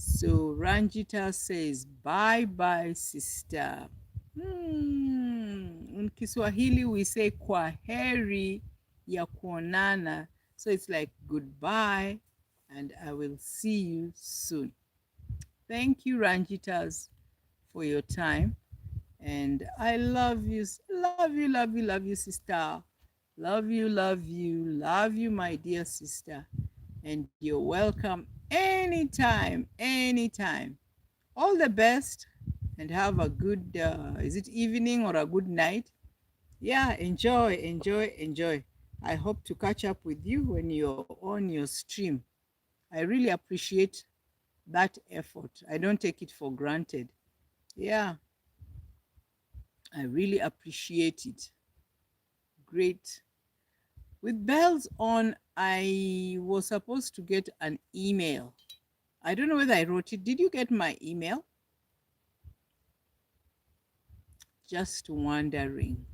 So Ranjita says, bye bye, sister. In Kiswahili, we say kwaheri ya kuonana. So it's like goodbye, and I will see you soon. Thank you, Ranjitas, for your time. And I love you, love you, love you, love you, sister. Love you, love you, love you, my dear sister. And you're welcome anytime, anytime. All the best and have a good, is it evening or a good night? Yeah, enjoy, enjoy, enjoy. I hope to catch up with you when you're on your stream. I really appreciate that effort. I don't take it for granted. Yeah, I really appreciate it. Great. With bells on, I was supposed to get an email. I don't know whether I wrote it. Did you get my email? Just wondering.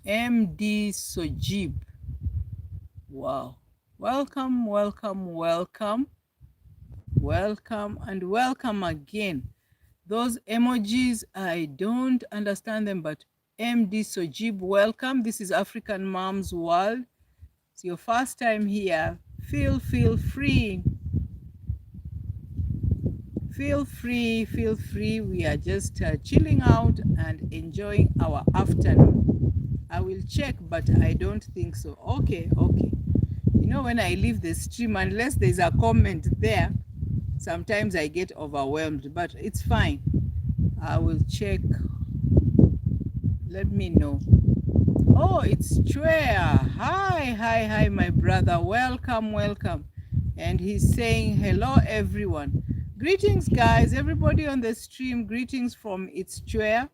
MD Sojib. Wow. Welcome, welcome, welcome. Welcome and welcome again. Those emojis, I don't understand them, but MD Sojib, welcome. This is African Moms World. It's your first time here. Feel free. Feel free. We are just chilling out and enjoying our afternoon. I will check, but I don't think so. Okay. You know, when I leave the stream, unless there's a comment there, sometimes I get overwhelmed, but it's fine. I will check. Let me know. Oh, it's Chwea. Hi, my brother. Welcome. And he's saying, hello, everyone. Greetings, guys. Everybody on the stream, greetings from It's Chwea.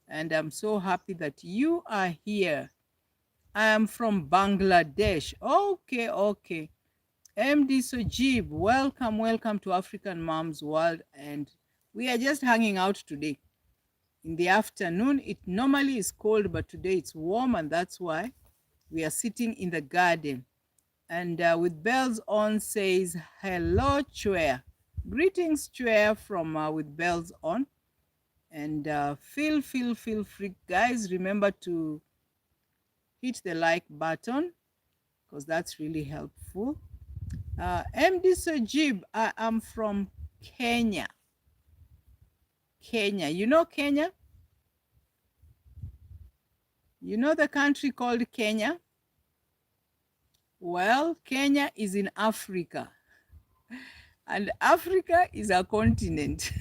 And I'm so happy that you are here. I am from Bangladesh. Okay. MD Sojib, welcome to African Moms World. And we are just hanging out today. In the afternoon, it normally is cold, but today it's warm, and that's why we are sitting in the garden. And with bells on says, hello, Chwea. Greetings, Chwea, from with bells on. And feel free. Guys, remember to hit the like button because that's really helpful. MD Sojib, I am from Kenya. You know Kenya? You know the country called Kenya? Well, Kenya is in Africa. And Africa is a continent.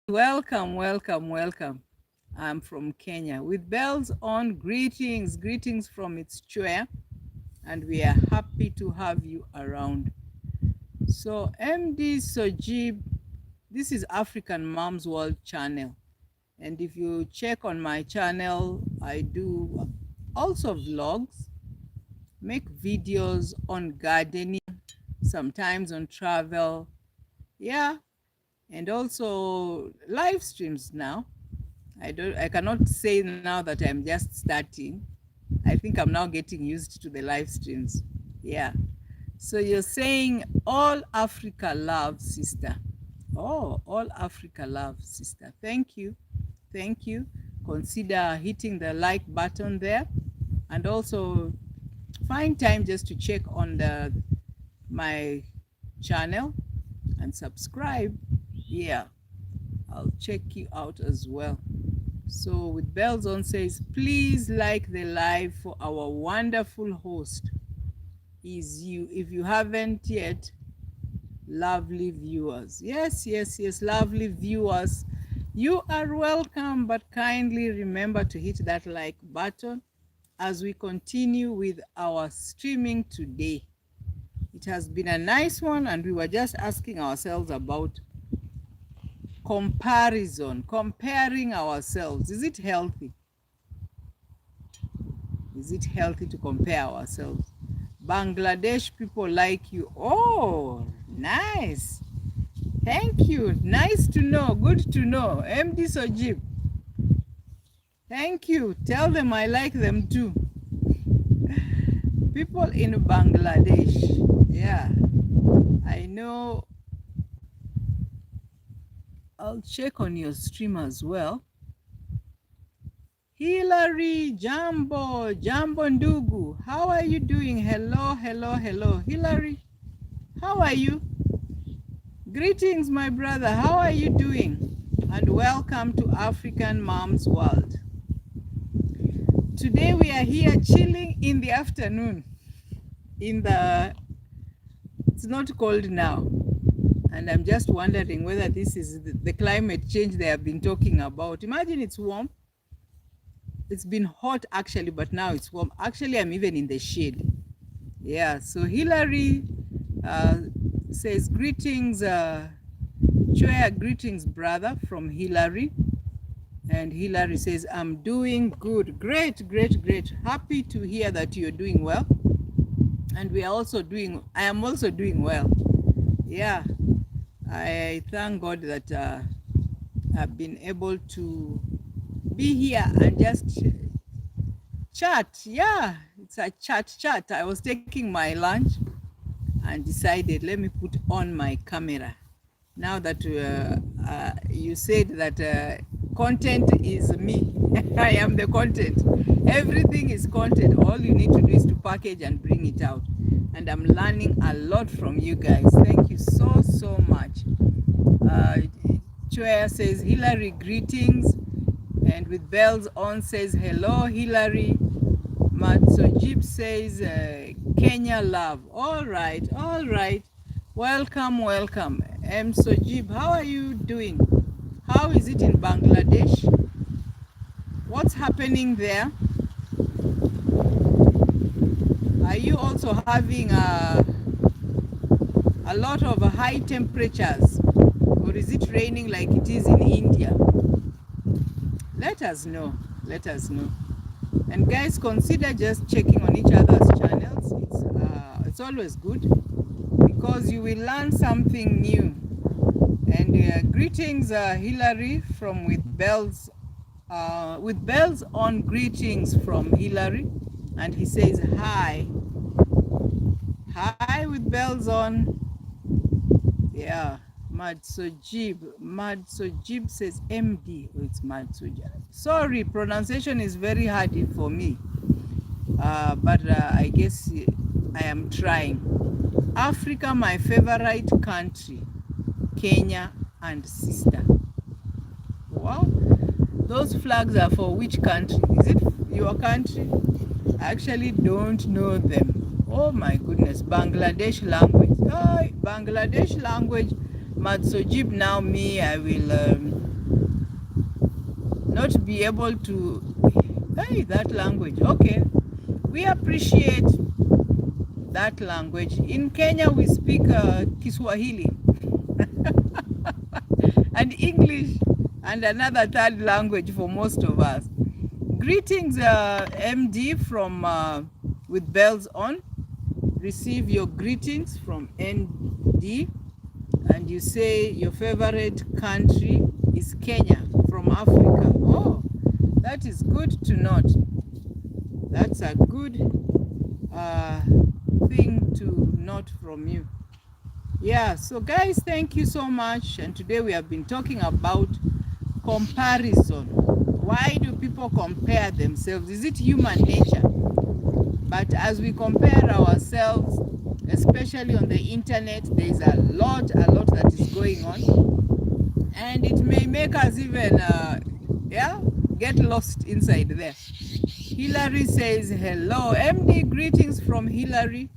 Welcome. I'm from Kenya. With bells on, greetings from It's Chwea. And we are happy to have you around. So MD Sojib, this is African Moms World channel. And if you check on my channel, I do also vlogs, make videos on gardening, sometimes on travel. Yeah. And also live streams now. I cannot say now that I'm just starting. I think I'm now getting used to the live streams. Yeah. So you're saying all Africa loves, sister. Oh, all Africa loves, sister. Thank you. Consider hitting the like button there, and also find time just to check on my channel and subscribe. Yeah, I'll check you out as well. So with bells on says, please like the live for our wonderful host is you. If you haven't yet, lovely viewers. Yes, lovely viewers. You are welcome, but kindly remember to hit that like button as we continue with our streaming today. It has been a nice one, and we were just asking ourselves about comparing ourselves. Is it healthy? Is it healthy to compare ourselves? Bangladesh people like you. Oh, nice. Thank you. Nice to know. Good to know. MD Sojib. Thank you. Tell them I like them too. People in Bangladesh. Yeah. I know. I'll check on your stream as well. Hillary, Jambo Ndugu. How are you doing? Hello. Hillary. How are you? Greetings, my brother. How are you doing? And welcome to African Moms World. Today we are here chilling in the afternoon. It's not cold now. And I'm just wondering whether this is the climate change they have been talking about. Imagine it's warm. It's been hot actually, but now it's warm. Actually, I'm even in the shade. Yeah, so Hillary says greetings, Chwea, greetings, brother, from Hillary. And Hillary says, I'm doing good. Great, great, great. Happy to hear that you're doing well. And I am also doing well. Yeah, I thank God that I've been able to be here and just chat. Yeah, it's a chat. I was taking my lunch and decided, let me put on my camera. Now that you said that content is me, I am the content. Everything is content. All you need to do is to package and bring it out. And I'm learning a lot from you guys. Thank you so, so much. Chwea says, Hillary, greetings. And with bells on says, hello, Hillary. Matsojib says, Kenya love. All right. Welcome. Sojib, how are you doing? How is it in Bangladesh? What's happening there? Are you also having a lot of high temperatures? Or is it raining like it is in India? Let us know. And guys, consider just checking on each other's channels. It's always good because you will learn something new. And greetings, Hillary, from with bells on. Greetings from Hillary, and he says hi with bells on. Yeah. Madsojib says MD. Oh, it's Madsojib. Sorry, pronunciation is very hard for me. But I guess I am trying. Africa, my favorite country. Kenya and sister. Wow. Those flags are for which country? Is it your country? I actually don't know them. Oh my goodness. Bangladesh language. Oh, Bangladesh language. Matsojib, now me, I will not be able to. Hey, that language. Okay. We appreciate that language. In Kenya, we speak Kiswahili and English and another third language for most of us. Greetings, MD from with bells on. Receive your greetings from ND. And you say your favorite country is Kenya from Africa. Oh, that is good to note. That's a good thing to note from you. Yeah, so guys, thank you so much. And today we have been talking about comparison. Why do people compare themselves? Is it human nature? But as we compare ourselves, especially on the internet, there is a lot that is going on, and it may make us even get lost inside there. Hillary says hello. MD, greetings from Hillary.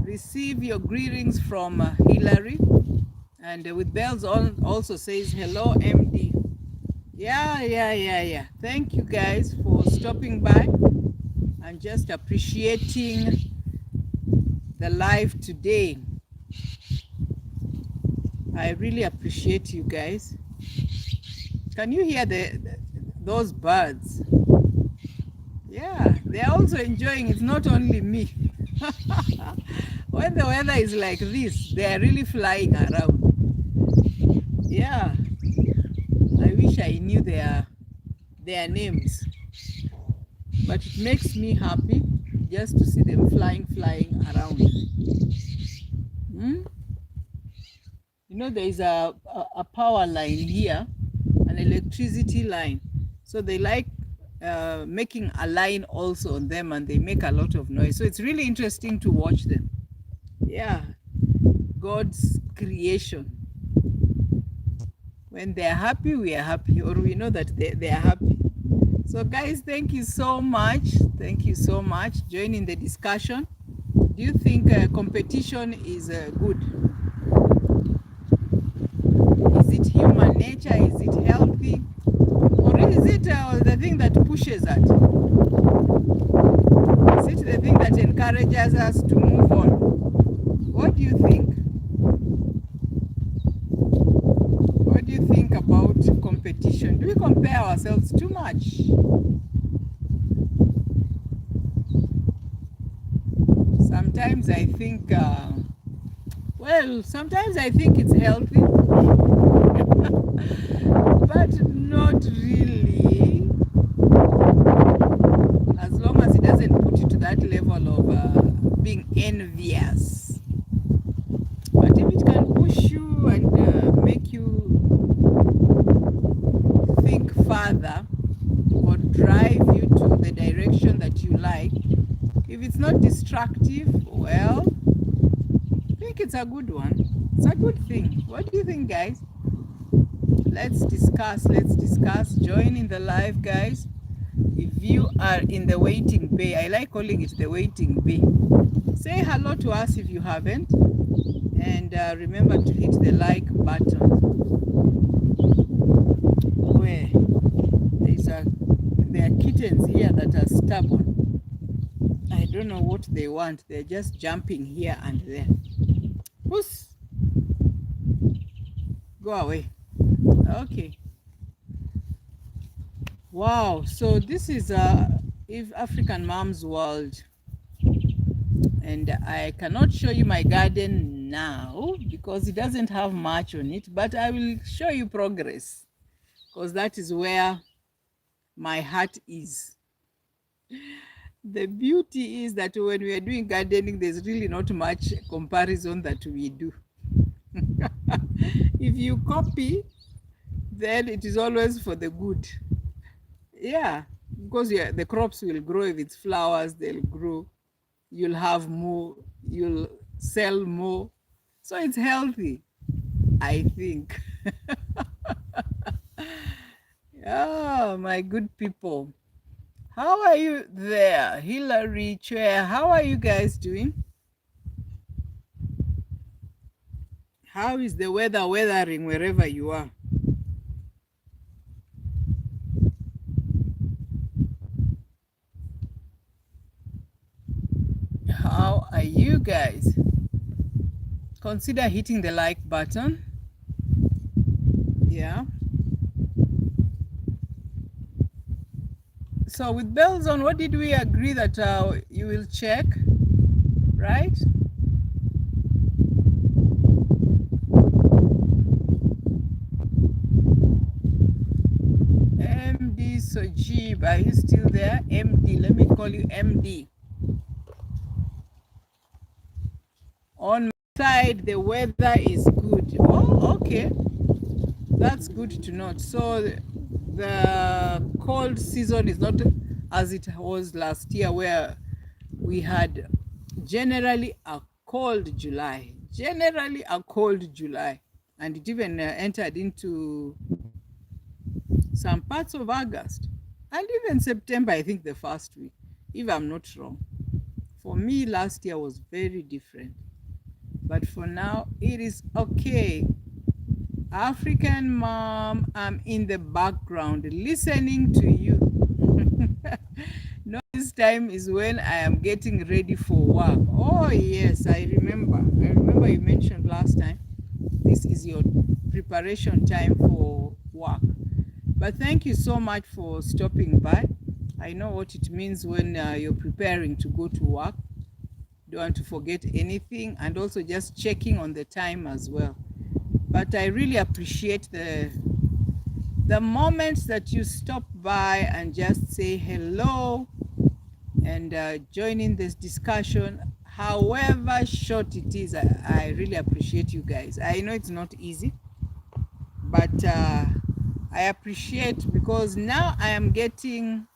Receive your greetings from Hillary. And with bells on also says hello, MD. Yeah. Thank you guys for stopping by and just appreciating the live today. I really appreciate you guys. Can you hear those birds? Yeah, they're also enjoying. It's not only me. When the weather is like this, they're really flying around. Yeah, I wish I knew their names, but it makes me happy just to see them flying around. You know, there is a power line here, an electricity line. So they like making a line also on them, and they make a lot of noise. So it's really interesting to watch them. Yeah. God's creation. When they're happy, we are happy, or we know that they are happy. So guys, thank you so much. Thank you so much. Join in the discussion. Do you think competition is good? Is it human nature? Is it healthy? Or is it the thing that pushes us? Is it the thing that encourages us to move on? What do you think? What do you think about competition? Do we compare ourselves too much? Sometimes I think, sometimes I think it's healthy, but not really, as long as it doesn't put you to that level of being envious. But if it can push you and make you think further or drive you to the direction that you like, if it's not destructive, well, I think it's a good one. It's a good thing. What do you think, guys? Let's discuss. Join in the live, guys. If you are in the waiting bay, I like calling it the waiting bay. Say hello to us if you haven't, and remember to hit the like button. Where there are kittens here that are stubborn. I don't know what they want. They're just jumping here and there. Puss, go away. Okay. Wow. So this is if African Mom's World, and I cannot show you my garden now because it doesn't have much on it, but I will show you progress, because that is where my heart is. The beauty is that when we are doing gardening, there's really not much comparison that we do. If you copy, then it is always for the good. Yeah, because the crops will grow. If it's flowers, they'll grow. You'll have more, you'll sell more. So it's healthy, I think. Oh, my good people. How are you there? Hillary, Chair, how are you guys doing? How is the weathering wherever you are? How are you guys? Consider hitting the like button. Yeah. So with bells on, what did we agree that you will check, right? MD Sojib, are you still there? MD, let me call you MD. On my side, the weather is good. Oh, okay. That's good to note. So the cold season is not as it was last year, where we had generally a cold July. And it even entered into some parts of August and even September, I think the first week, if I'm not wrong. For me, last year was very different. But for now, it is okay. African Mom, I'm in the background listening to you. No, this time is when I am getting ready for work. Oh yes, I remember you mentioned last time this is your preparation time for work. But thank you so much for stopping by. I know what it means when you're preparing to go to work. Don't want to forget anything, and also just checking on the time as well. But I really appreciate the moments that you stop by and just say hello and join in this discussion, however short it is. I really appreciate you guys. I know it's not easy, but I appreciate, because now I am getting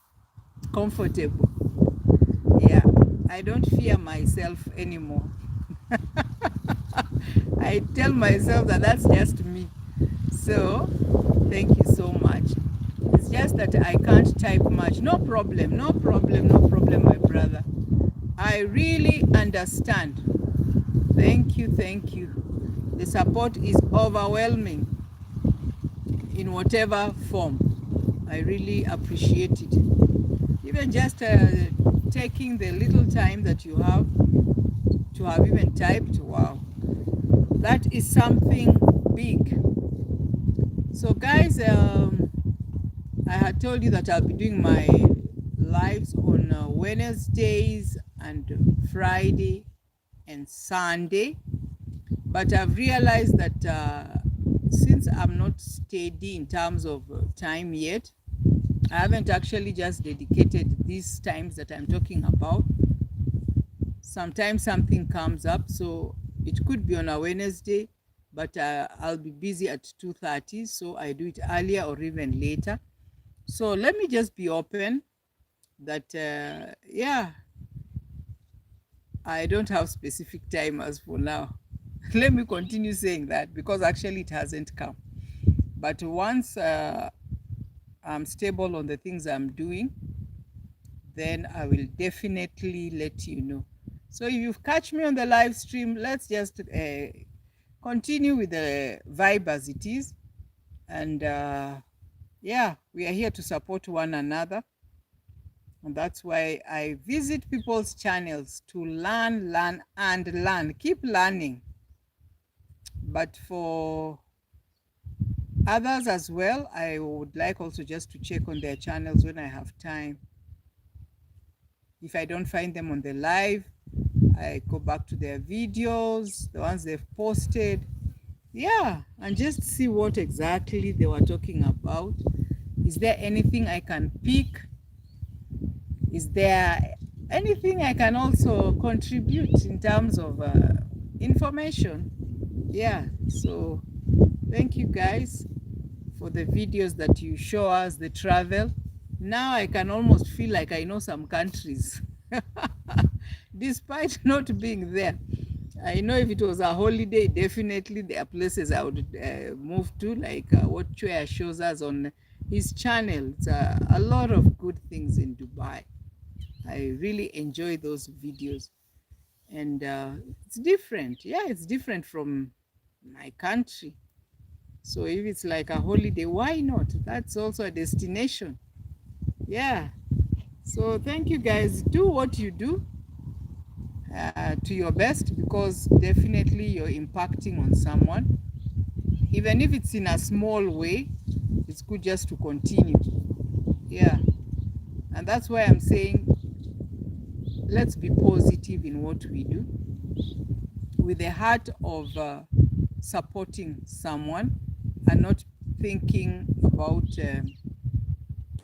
comfortable. Yeah, I don't fear myself anymore. I tell myself that that's just me. So thank you so much. It's just that I can't type much. No problem, no problem, no problem, my brother. I really understand. Thank you, thank you. The support is overwhelming in whatever form. I really appreciate it. Even just taking the little time that you have to have even typed, wow, that is something big. So guys, I had told you that I'll be doing my lives on Wednesdays and Friday and Sunday, but I've realized that since I'm not steady in terms of time yet, I haven't actually just dedicated these times that I'm talking about. Sometimes something comes up, so it could be on a Wednesday, but I'll be busy at 2:30, so I do it earlier or even later. So let me just be open that, yeah, I don't have specific timers for now. Let me continue saying that because actually it hasn't come. But once I'm stable on the things I'm doing, then I will definitely let you know. So if you catch me on the live stream, let's just continue with the vibe as it is. And yeah, we are here to support one another. And that's why I visit people's channels to learn, learn, and learn. Keep learning. But for others as well, I would like also just to check on their channels when I have time. If I don't find them on the live, I go back to their videos, the ones they've posted. Yeah, and just see what exactly they were talking about. Is there anything I can pick? Is there anything I can also contribute in terms of information? Yeah, so thank you guys for the videos that you show us, the travel. Now I can almost feel like I know some countries, despite not being there. I know if it was a holiday, definitely there are places I would move to, like what Chua shows us on his channel. It's a lot of good things in Dubai. I really enjoy those videos. And it's different. Yeah, it's different from my country. So if it's like a holiday, why not? That's also a destination. Yeah. So thank you guys. Do what you do to your best, because definitely you're impacting on someone. Even if it's in a small way, it's good just to continue. Yeah. And that's why I'm saying let's be positive in what we do with the heart of supporting someone and not thinking about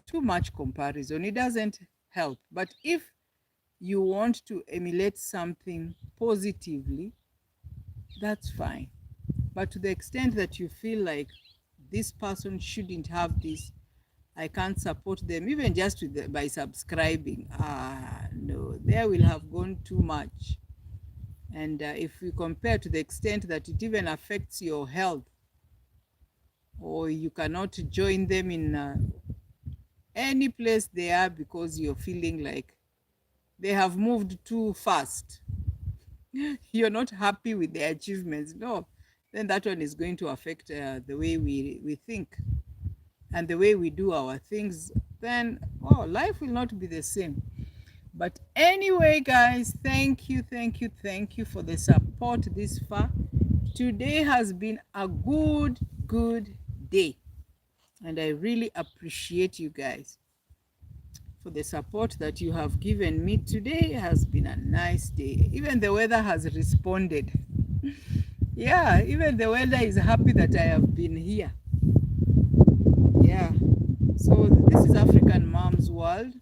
too much comparison. It doesn't help. But if you want to emulate something positively, that's fine. But to the extent that you feel like this person shouldn't have this, I can't support them, even just with by subscribing. No, there will have gone too much. And if we compare to the extent that it even affects your health, or you cannot join them in any place they are because you're feeling like they have moved too fast, you're not happy with their achievements, no, then that one is going to affect the way we think and the way we do our things. Then, oh, life will not be the same. But anyway, guys, thank you, thank you, thank you for the support this far. Today has been a good day, and I really appreciate you guys for the support that you have given me. Today has been a nice day. Even the weather has responded. Yeah, even the weather is happy that I have been here. Yeah. So this is African Moms World.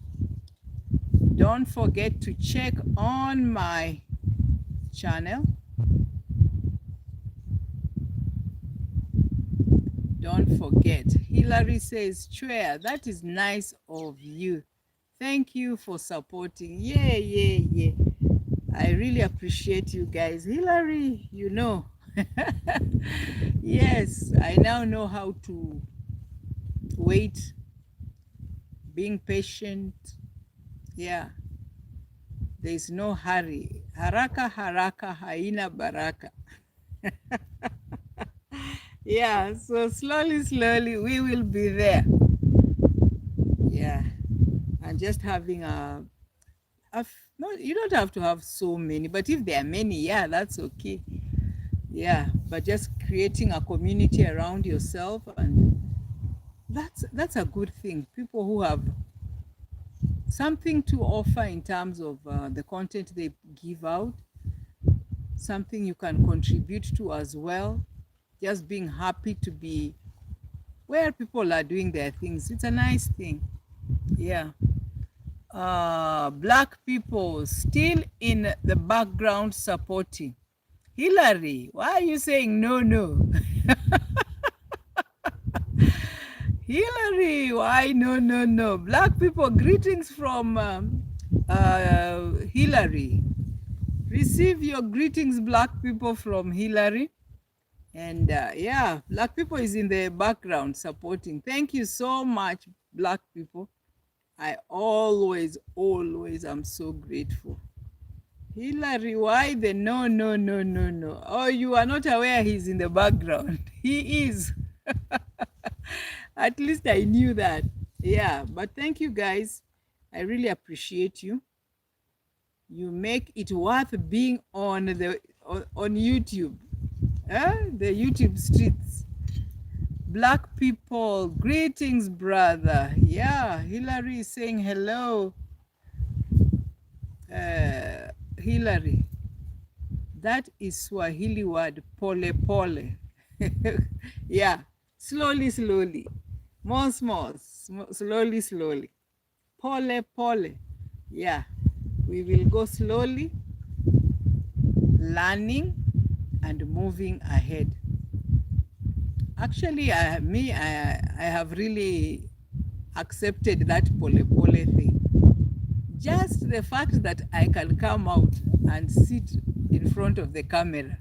Don't forget to check on my channel. Don't forget. Hillary says, Chua, that is nice of you. Thank you for supporting. Yeah. I really appreciate you guys. Hillary, you know, Yes, I now know how to wait, being patient. Yeah, there's no hurry. Haraka haraka haina baraka. Yeah, so slowly, slowly we will be there. Yeah, and just having no, you don't have to have so many, but if there are many, yeah, that's okay. Yeah, but just creating a community around yourself, and that's a good thing. People who have something to offer in terms of the content they give out, something you can contribute to as well. Just being happy to be where people are doing their things. It's a nice thing. Yeah. Black people still in the background supporting. Hillary, why are you saying no, no? Hillary, why no, no, no? Black people, greetings from Hillary. Receive your greetings, black people, from Hillary. And yeah, black people is in the background supporting. Thank you so much, black people. I always, always am so grateful. Hillary, why the no, no, no, no, no? Oh, you are not aware he's in the background. He is. At least I knew that. Yeah, but thank you guys. I really appreciate you. You make it worth being on YouTube. The YouTube streets. Black people, greetings, brother. Yeah, Hillary is saying hello. Hillary, that is Swahili word, pole pole. Yeah, slowly, slowly. More small, slowly, slowly. Pole pole. Yeah, we will go slowly, learning and moving ahead. Actually, I have really accepted that pole pole thing. Just the fact that I can come out and sit in front of the camera.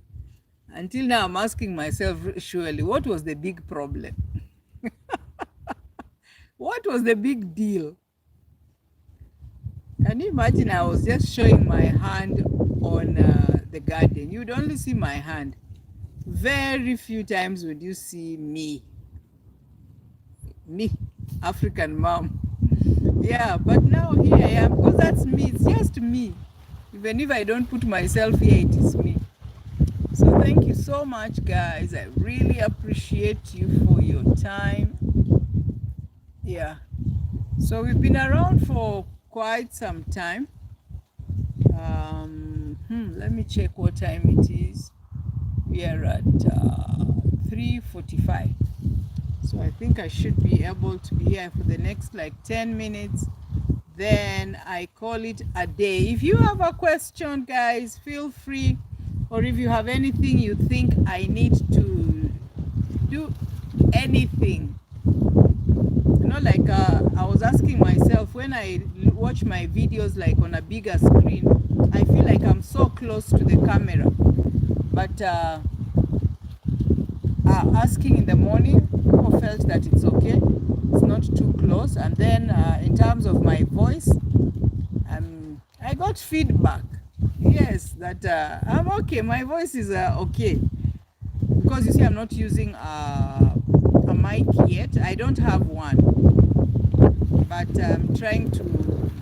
Until now, I'm asking myself, surely, what was the big problem? What was the big deal? Can you imagine? I was just showing my hand on the garden. You'd only see my hand. Very few times would you see me, African mom. Yeah, but now here I am, because that's me. It's just me. Even if I don't put myself here, it is me. So thank you so much, guys. I really appreciate you for your time. Yeah. So we've been around for quite some time. Let me check what time it is. We are at 3:45. So I think I should be able to be here for the next like 10 minutes. Then I call it a day. If you have a question, guys, feel free. Or if you have anything you think I need to do, anything. You know, like I was asking myself, when I watch my videos like on a bigger screen, I feel like I'm so close to the camera. But asking in the morning, people felt that it's okay, it's not too close. And then in terms of my voice, I got feedback, yes, that I'm okay, my voice is okay. Because you see, I'm not using a mic yet. I don't have one, but I'm trying to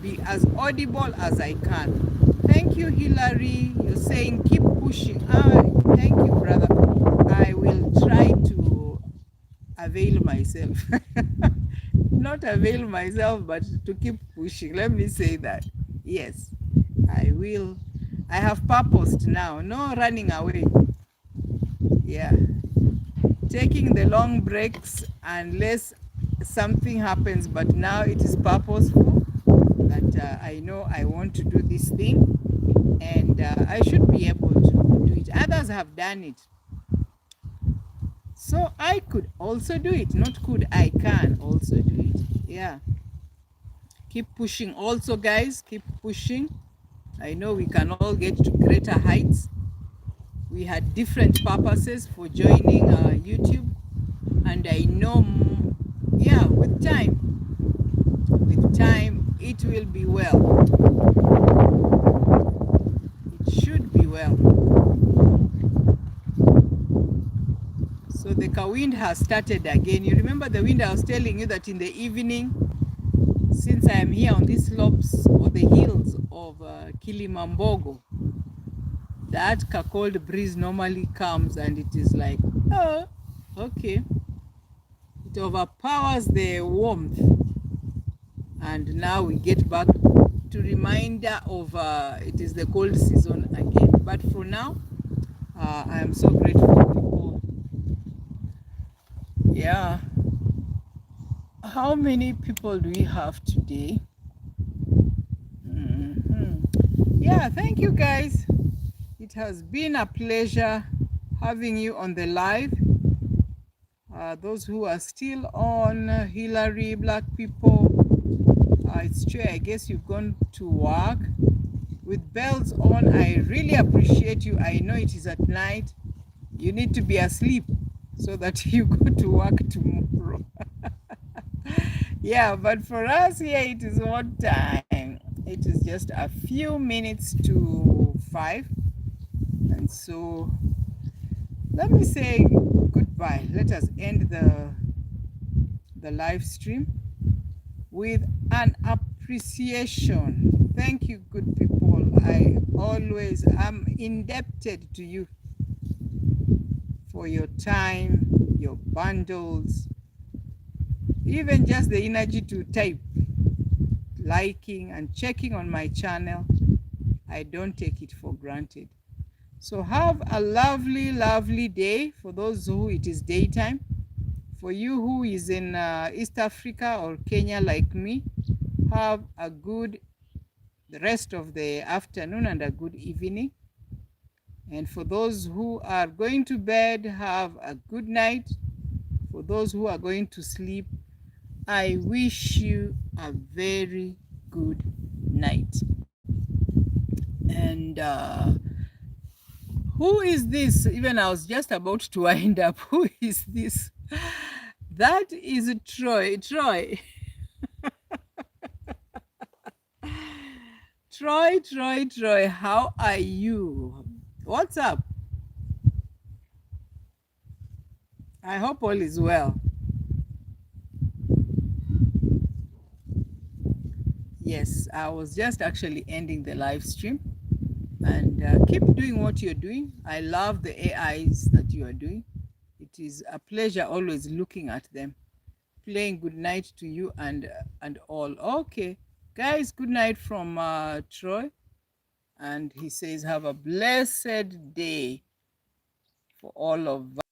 be as audible as I can. Thank you, Hillary. You're saying keep pushing. Thank you, brother. I will try to avail myself. Not avail myself, but to keep pushing. Let me say that. Yes, I will. I have purposed now. No running away. Yeah. Taking the long breaks unless something happens, but now it is purposeful that I know I want to do this thing, and I should be able to do it. Others have done it, so I could also do it. Not could, I can also do it. Yeah, keep pushing also, guys. Keep pushing. I know we can all get to greater heights. We had different purposes for joining YouTube, and I know, yeah, with time, it will be well. It should be well. So the Kawind has started again. You remember the wind I was telling you that in the evening, since I am here on these slopes or the hills of Kilimambogo, that cold breeze normally comes and it is like, oh, okay. It overpowers the warmth. And now we get back to reminder of it is the cold season again. But for now, I am so grateful. Yeah. How many people do we have today? Yeah, thank you guys. It has been a pleasure having you on the live. Those who are still on, Hillary, Black people, it's true, I guess you've gone to work with bells on. I really appreciate you. I know it is at night. You need to be asleep so that you go to work tomorrow. Yeah, but for us here, it is what time? It is just a few minutes to 5. And so let me say goodbye. Let us end the live stream with an appreciation. Thank you, good people. I always am indebted to you for your time, your bundles, even just the energy to type, liking and checking on my channel. I don't take it for granted. So have a lovely, lovely day for those who it is daytime. For you who is in East Africa or Kenya like me, have a good the rest of the afternoon and a good evening. And for those who are going to bed, have a good night. For those who are going to sleep, I wish you a very good night. And who is this? Even I was just about to wind up. Who is this? That is Troy. Troy. Troy, how are you? What's up? I hope all is well. Yes, I was just actually ending the live stream. And keep doing what you're doing. I love the AIs that you are doing. It is a pleasure always looking at them. Playing good night to you and all. Okay, guys, good night from Troy. And he says, have a blessed day for all of us.